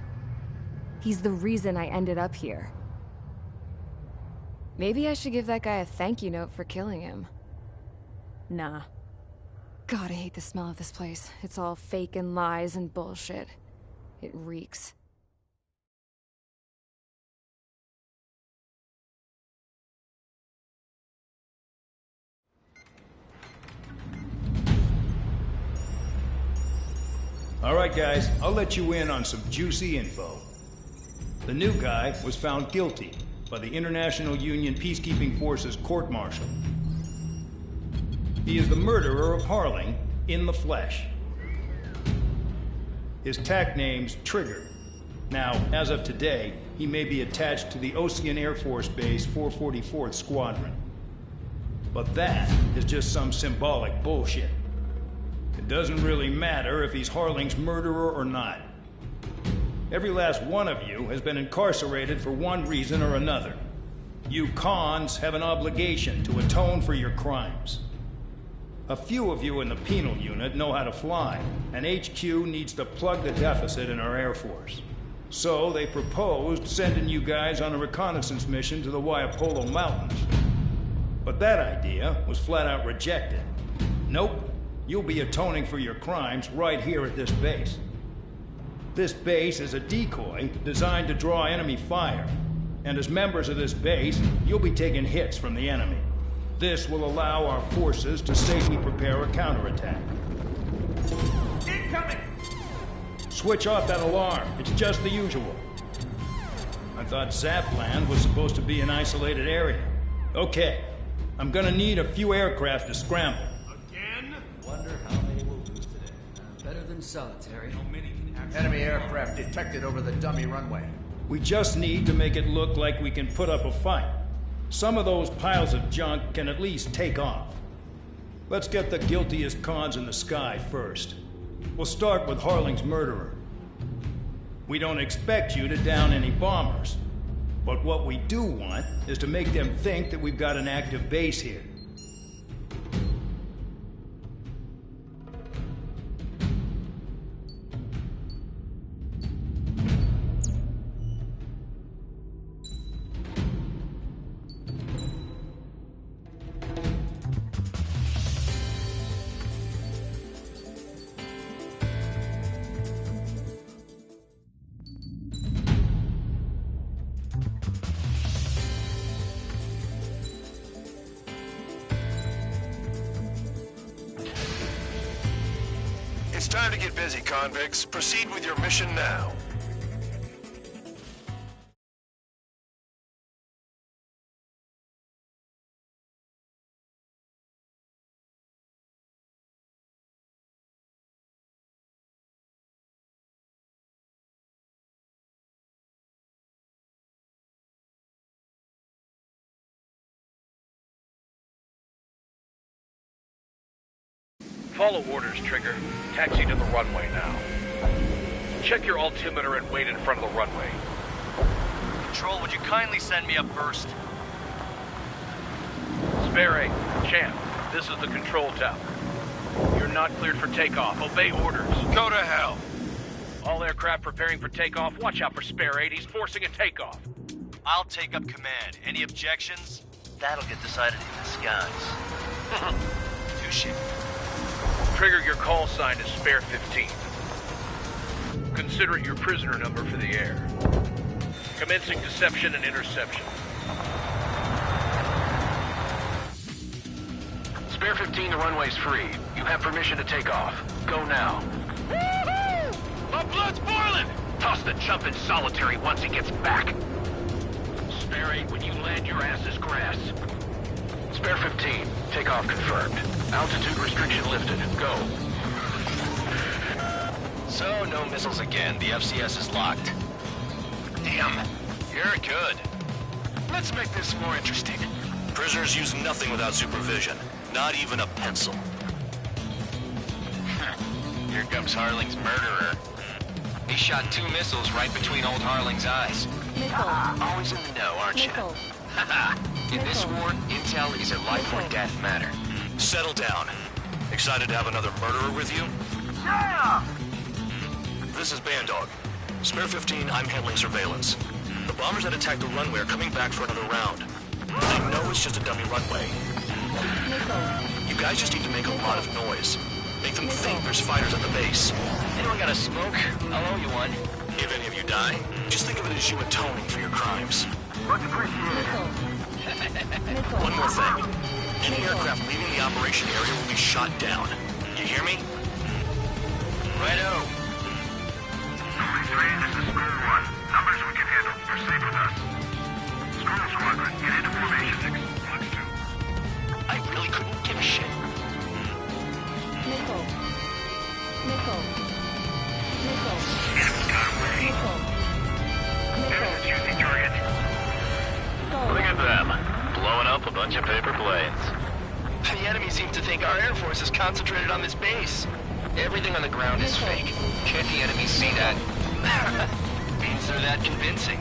He's the reason I ended up here. Maybe I should give that guy a thank you note for killing him. Nah. God, I hate the smell of this place. It's all fake and lies and bullshit. It reeks. All right, guys, I'll let you in on some juicy info. The new guy was found guilty by the International Union Peacekeeping Forces court-martial. He is the murderer of Harling in the flesh. His tack name's Trigger. Now, as of today, he may be attached to the Ocean Air Force Base 444th Squadron. But that is just some symbolic bullshit. It doesn't really matter if he's Harling's murderer or not. Every last one of you has been incarcerated for one reason or another. You cons have an obligation to atone for your crimes. A few of you in the penal unit know how to fly, and HQ needs to plug the deficit in our Air Force. So they proposed sending you guys on a reconnaissance mission to the Waiapolo Mountains. But that idea was flat out rejected. Nope. You'll be atoning for your crimes right here at this base. This base is a decoy designed to draw enemy fire. And as members of this base, you'll be taking hits from the enemy. This will allow our forces to safely prepare a counterattack. Incoming! Switch off that alarm. It's just the usual. I thought Zapland was supposed to be an isolated area. Okay. I'm gonna need a few aircraft to scramble. Wonder how many will lose today. Better than solitary. Enemy aircraft detected over the dummy runway. We just need to make it look like we can put up a fight. Some of those piles of junk can at least take off. Let's get the guiltiest cons in the sky first. We'll start with Harling's murderer. We don't expect you to down any bombers. But what we do want is to make them think that we've got an active base here. Prepare to get busy, convicts. Proceed with your mission now. Follow orders, Trigger. Taxi to the runway now. Check your altimeter and wait in front of the runway. Control, would you kindly send me up first? Spare 8, Champ, this is the control tower. You're not cleared for takeoff. Obey orders. Go to hell. All aircraft preparing for takeoff. Watch out for Spare 8. He's forcing a takeoff. I'll take up command. Any objections? That'll get decided in the skies. Touche. Trigger, your call sign is Spare 15. Consider it your prisoner number for the air. Commencing deception and interception. Spare 15, the runway's free. You have permission to take off. Go now. Woohoo! My blood's boiling! Toss the chump in solitary once he gets back. Spare 8, when you land, your ass is grass. Spare 15, takeoff confirmed. Altitude restriction lifted. Go. So, no missiles again. The FCS is locked. Damn, you're good. Let's make this more interesting. Prisoners use nothing without supervision. Not even a pencil. Here comes Harling's murderer. He shot 2 missiles right between old Harling's eyes. Always in the know, aren't you? Haha. In this war, intel is a life or death matter. Settle down. Excited to have another murderer with you? Yeah! This is Bandog. Spare 15, I'm handling surveillance. The bombers that attacked the runway are coming back for another round. I know it's just a dummy runway. You guys just need to make a lot of noise. Make them think there's fighters at the base. Anyone got a smoke? I'll owe you one. If any of you die, just think of it as you atoning for your crimes. Much appreciated. One more thing. Any aircraft leaving the operation area will be shot down. You hear me? Righto. Nobody trained, this is School 1. Numbers we can handle. Proceed with us. School Squadron, get into formation. 6, Flux 2. I really couldn't give a shit. Nickel. Enemy got away. Enemies using target. Look at them. Blowing up a bunch of paper planes. The enemy seems to think our Air Force is concentrated on this base. Everything on the ground is fake. Can't the enemy see that? Means they're that convincing.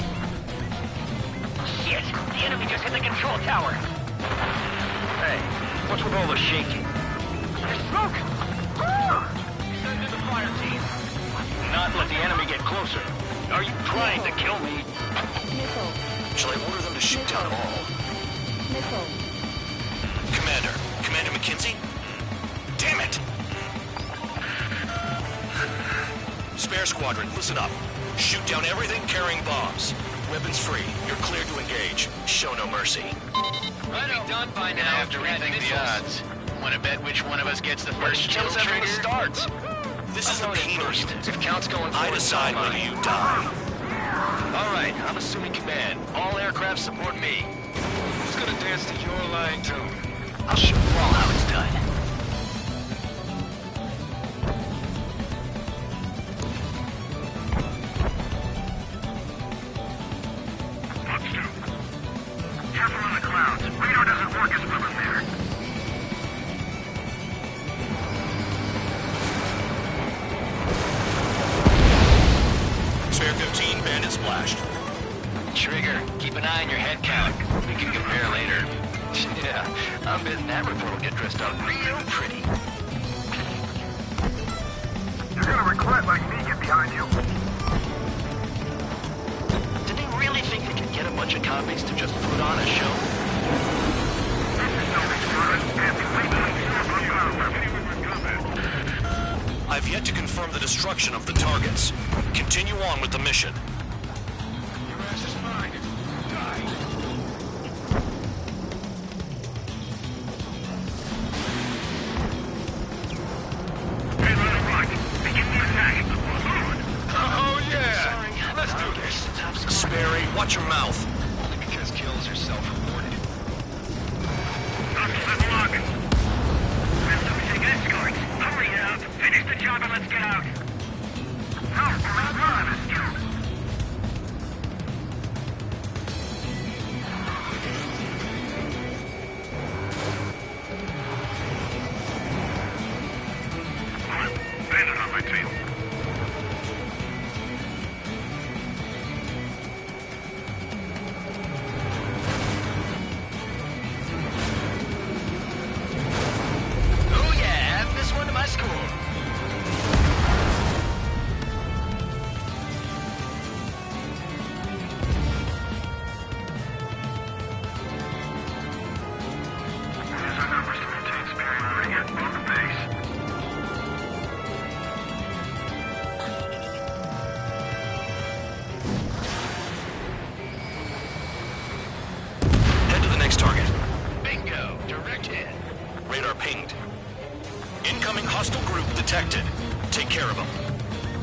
Shit! The enemy just hit the control tower! Hey, what's with all the shaking? There's smoke! Send in the fire team. Not let the enemy get closer. Are you trying to kill me? Shall I order them to shoot down all? Commander McKenzie? Damn it! Spare Squadron, listen up. Shoot down everything carrying bombs. Weapons free. You're clear to engage. Show no mercy. Right done by now. Have to rethink the odds. Want to bet which one of us gets the first kill Kills trigger? everyone starts. This is the penal unit. If count's going I forward, decide so am whether I. you die. All right, I'm assuming command. All aircraft support me. Who's gonna dance to your line tune? I'll show you all how it's done. Flux 2. Careful in the clouds. Radar doesn't work as well in there. Spare 15, bandit splashed. Trigger, keep an eye on your head count. We can compare later. Yeah, I'm betting that report will get dressed up real pretty. You're gonna regret letting me get behind you. Did they really think they could get a bunch of convicts to just put on a show? This is Sony Squadron, and complete combat. I've yet to confirm the destruction of the targets. Continue on with the mission. Your ass is mine. Die. Payload right. Begin Sperry, watch your mouth. Only because kills are self-reported. Lock. We're losing escorts. Hurry up. Finish the job and let's get out. How run us through? Bandit on my tail. Oh yeah, add this one to my score. Here's our numbers to maintain superiority at both the base. Head to the next target. Bingo, direct hit. Radar pinged. Incoming hostile group detected. Take care of them.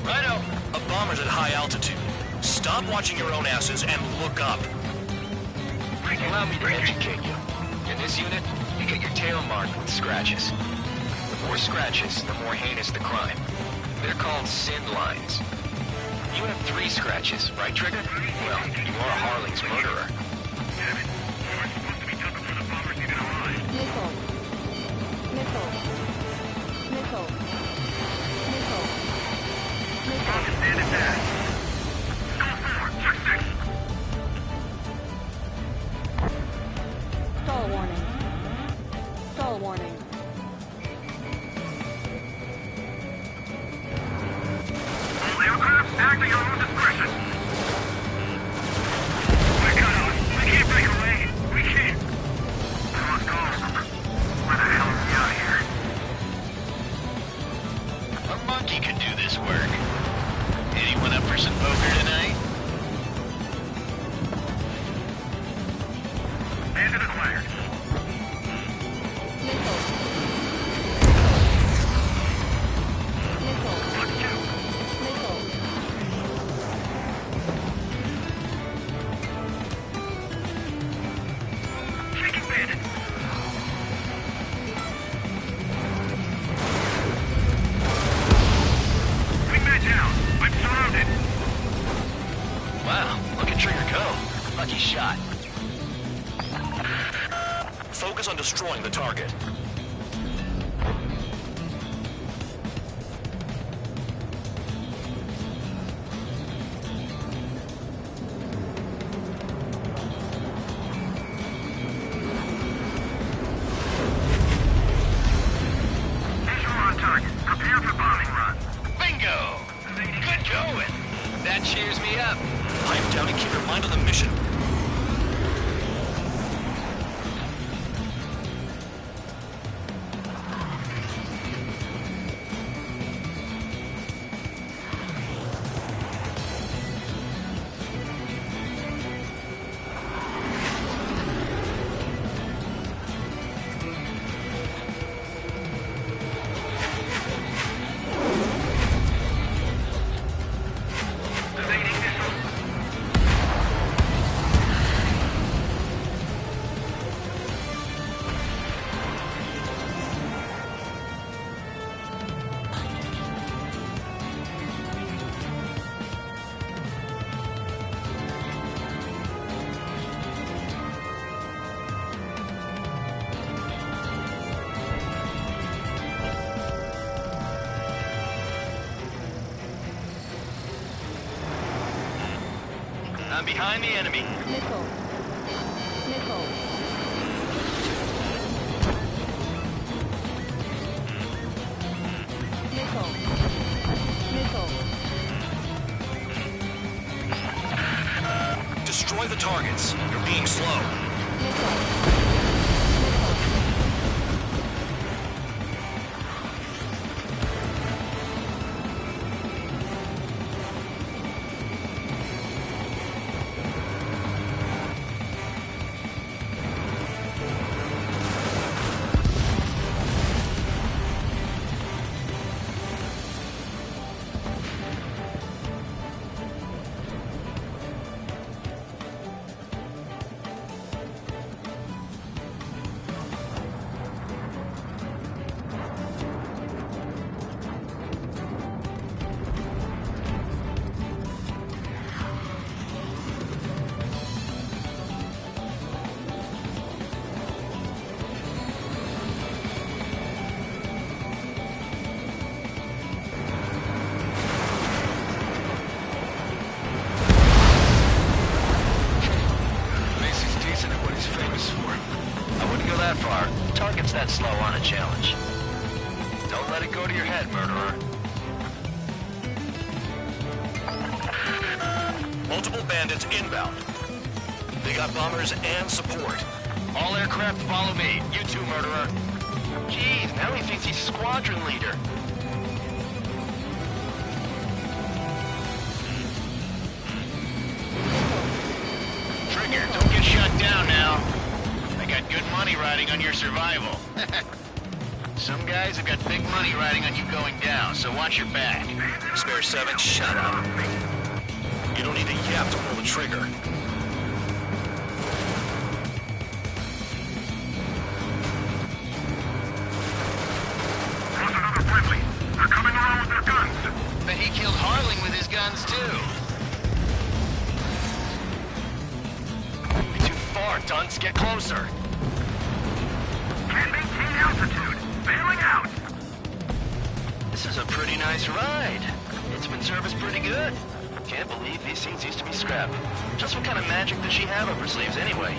Righto. A bomber's at high altitude. Stop watching your own asses and look up. Allow me to educate you. In this unit, you get your tail marked with scratches. The more scratches, the more heinous the crime. They're called sin lines. You have 3 scratches, right, Trigger? Well, you are Harling's murderer. Damn it. We weren't supposed to be done before the bombers even arrived. Missile. Missile. Missile. Missile. Missile. Stand it back. Go forward. Check 6. Stall warning. Stall warning. All aircraft act at your own discretion. We're cut off. We can't break away. We can't. I lost all of them. Where the hell are we out of here? A monkey could do this work. Anyone up for some poker tonight? Bandit acquired. Missile. Missile. Watch 2. Missile. Taking bandit. Wingman down. I'm surrounded. Wow, look at Trigger go. Lucky shot. Focus on destroying the target. Visual on target. Prepare for bombing run. Bingo! Good going. That cheers me up. Pipe down and keep your mind on the mission. Evading missile. I'm behind the enemy. Missile. Missile. Missile. Missile. Destroy the targets. You're being slow. Missile. that slow on a challenge. Don't let it go to your head, murderer. Multiple bandits inbound. They got bombers and support. All aircraft follow me. You too, murderer. Jeez, now he thinks he's squadron leader. Trigger, don't get shut down now. I got good money riding on your survival. Some guys have got big money riding on you going down, so watch your back. Spare 7, shut up. You don't need a yap to pull the trigger. They're coming around with their guns. Bet he killed Harling with his guns, too. Be too far, dunce. Get closer. Can't maintain altitude. Bailing out. This is a pretty nice ride. It's been serviced pretty good. Can't believe these seats used to be scrapped. Just what kind of magic does she have up her sleeves anyway?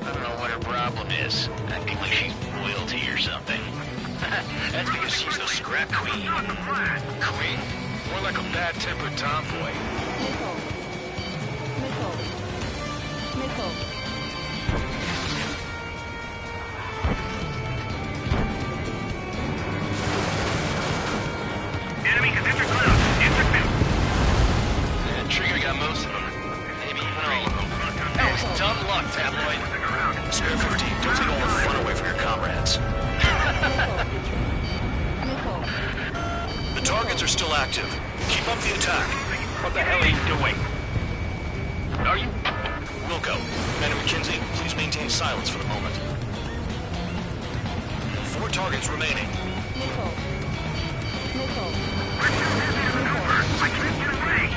I don't know what her problem is. Acting like she's royalty or something. That's because she's the scrap queen. Queen? More like a bad-tempered tomboy. Missile. Enemy has entered ground. Intercept. And Trigger got most of them. Maybe even all of them. That was dumb luck, tabloid. Spare 15, don't take all the fun away from your comrades. The targets are still active. Keep up the attack. What the hell are you doing? Are you? Wilco, Commander McKenzie, please maintain silence for the moment. 4 targets remaining. I can't get away.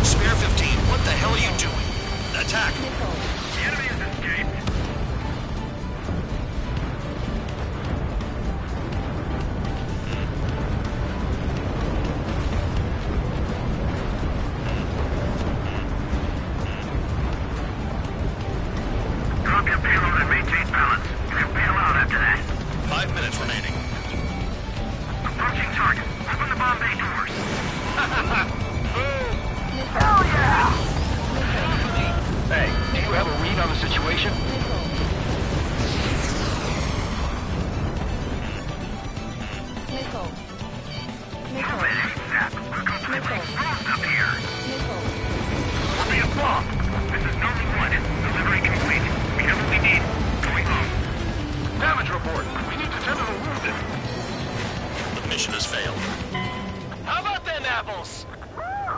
Spare 15, what the hell are you doing? Attack! The enemy has escaped. Drop your payload and maintain balance. You can bail out after that. 5 minutes remaining. Approaching target. Open the bomb bay doors. Hell yeah! Hey, do you have a read on the situation? We're completely frozen up here. We'll be a bomb. This is Norman 1. Delivery complete. We have what we need. Going home. Damage report. We need to tend to the wounded. The mission has failed. How about them apples?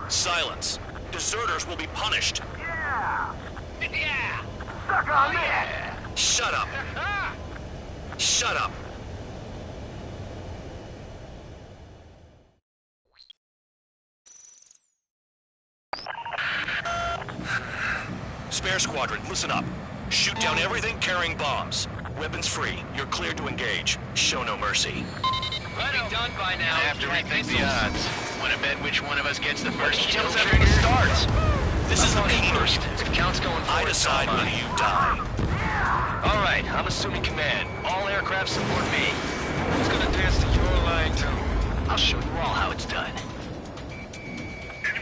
Silence. Deserters will be punished. Yeah! Yeah! Suck on that! Shut up. Shut up. Spare squadron, listen up. Shoot down everything carrying bombs. Weapons free. You're cleared to engage. Show no mercy. Be done by now. I have to rethink the odds. Want to bet which one of us gets the first kill after the starts? This is the first. If count's going forward, I decide whether you die. All right, I'm assuming command. All aircraft support me. Who's gonna dance to your line too? I'll show you all how it's done.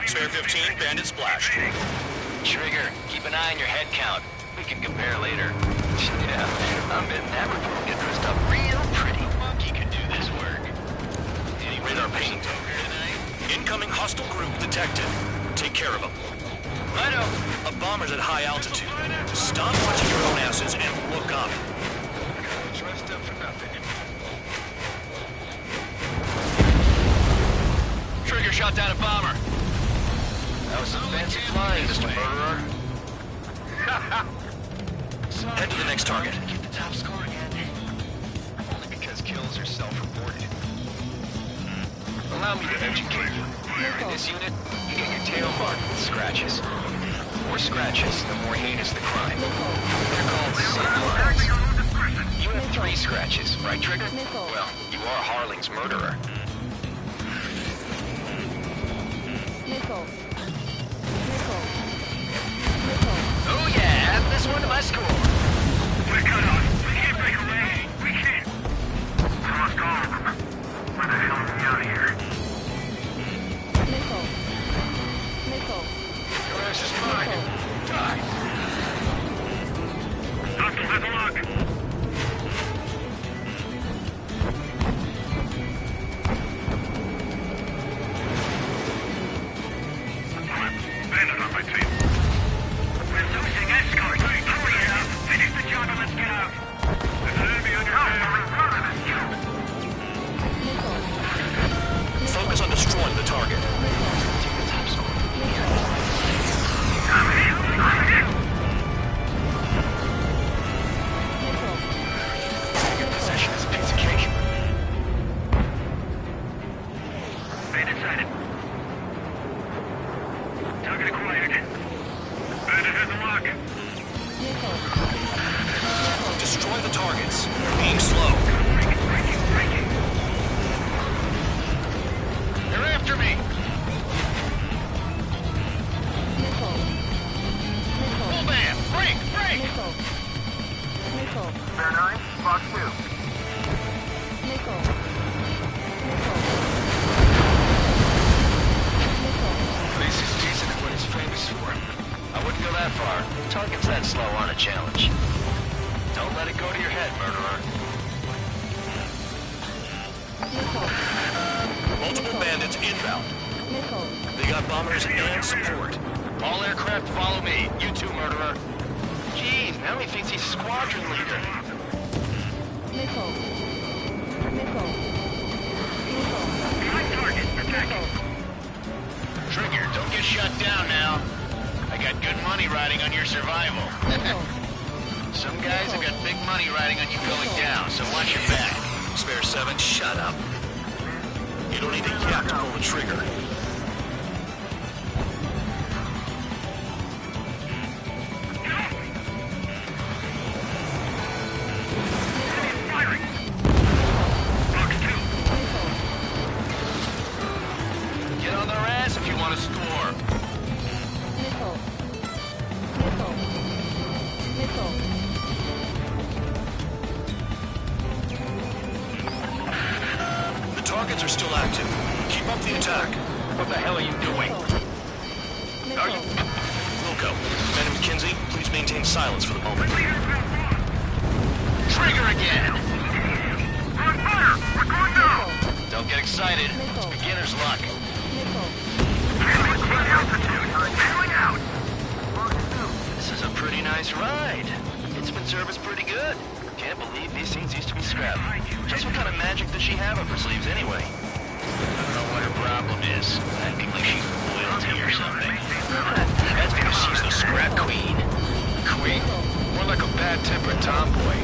Spare 15, bandit splash. Trigger, keep an eye on your head count. We can compare later. Yeah, I'm betting that report get dressed up real pretty. Monkey could do this work. Radar ping. Incoming hostile group detected. Take care of them. Righto. A bomber's at high altitude. Stop watching your own asses and look up. Dressed up for nothing. Trigger shot down a bomber. That was some fancy flying, Mr. Murderer. Head to the next target. Keep the top score again. Only because kills are self-reported. Allow me to educate you. In this unit, you get your tail marked with scratches. more scratches, the more heinous the crime. They're called simuladores. You have 3 scratches, right, Trigger? Well, you are Harling's murderer. Oh yeah, add this one to my score. We're cut off. We can't break away. We can't. I lost all of them. Where the hell are we out of here? Your ass is mine. Die. Hostile has a lock. Bandit on my tail. We're losing escort. Hurry it up. Finish the job and let's get out. There's an enemy on your tail. Focus on destroying the target. Taking possession is a piece of cake. Bandit sighted. Target acquired. Bandit has a lock. Destroy the targets. You're being slow. Breaking. They're after me. Full bam. Break. Bear 9, Fox 2. This is decent at what he's famous for. I wouldn't go that far. Target's that slow on a challenge. Don't let it go to your head, murderer. Multiple bandits inbound. They got bombers and support. All aircraft follow me. You too, murderer. Jeez, now he thinks he's squadron leader. Trigger, don't get shut down now. I got good money riding on your survival. Some guys have got big money riding on you going down, so watch your back. Spare 7, shut up. You don't need a yap to pull the trigger. Get on their ass if you want to score. The targets are still active. Keep up the attack. What the hell are you doing? Are you... Wilco, Madam McKenzie, please maintain silence for the moment. Trigger again! On fire! We're going down! Don't get excited. It's beginner's luck. Bailing out! This is a pretty nice ride. It's been serviced pretty good. Can't believe these things used to be scrapped. Just what kind of magic does she have up her sleeves anyway? I don't know what her problem is. Acting like she's royalty or something. That's because she's the scrap queen. Queen? More like a bad-tempered tomboy.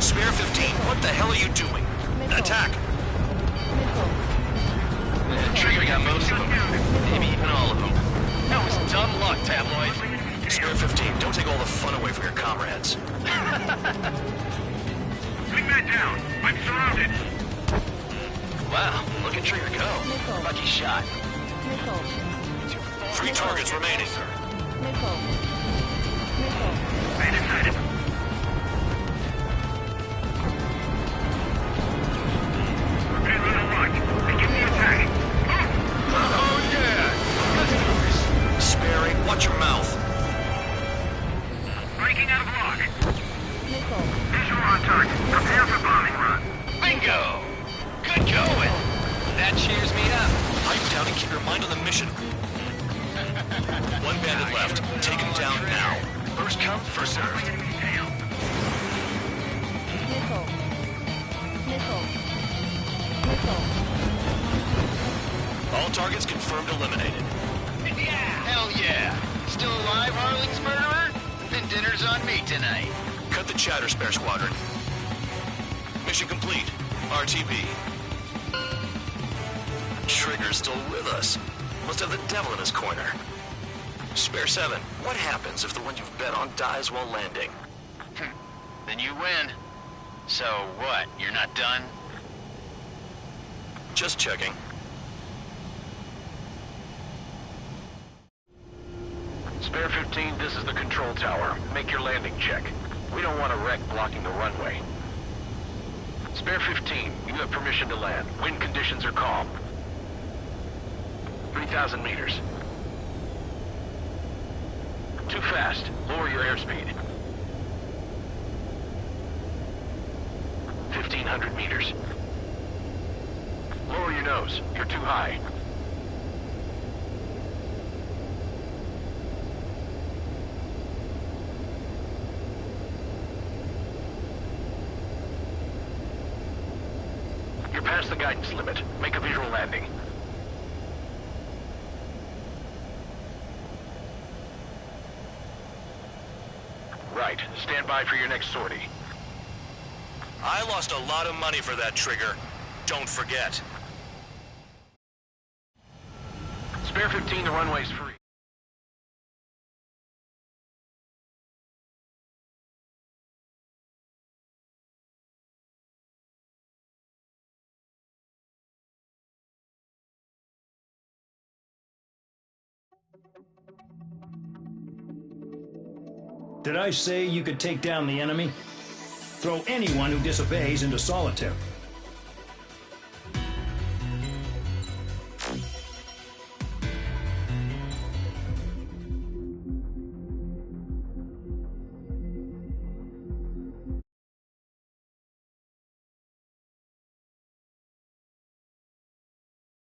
Spare 15, what the hell are you doing? Attack! Trigger got most of them. Maybe even all of them. That was dumb luck, tabloid. Spare 15, don't take all the fun away from your comrades. Bring that down! I'm surrounded! Wow, look at Trigger go. Lucky shot. 3 targets remaining. Bandit sighted. Payload unlocked. Begin the attack. Oh, yeah! Spare 8, watch your mouth. Breaking out of lock. Visual on target. Prepare for bombing run. Bingo! Good going! That cheers me up. Pipe down and keep your mind on the mission. 1 bandit left. Take him down now. First come, first served. All targets confirmed eliminated. Hell yeah! Still alive, Harling's murderer? Then dinner's on me tonight. Cut the chatter, Spare Squadron. Mission complete. RTB. Trigger's still with us. Must have the devil in his corner. Spare 7, what happens if the one you've bet on dies while landing? Then you win. So what, you're not done? Just checking. Spare 15, this is the control tower. Make your landing check. We don't want a wreck blocking the runway. Spare 15, you have permission to land. Wind conditions are calm. 3,000 meters. Too fast. Lower your airspeed. 1,500 meters. Lower your nose. You're too high. You're past the guidance limit. Make a visual landing. Right. Stand by for your next sortie. I lost a lot of money for that trigger. Don't forget. Spare 15, the runway's free. Did I say you could take down the enemy? Throw anyone who disobeys into solitary.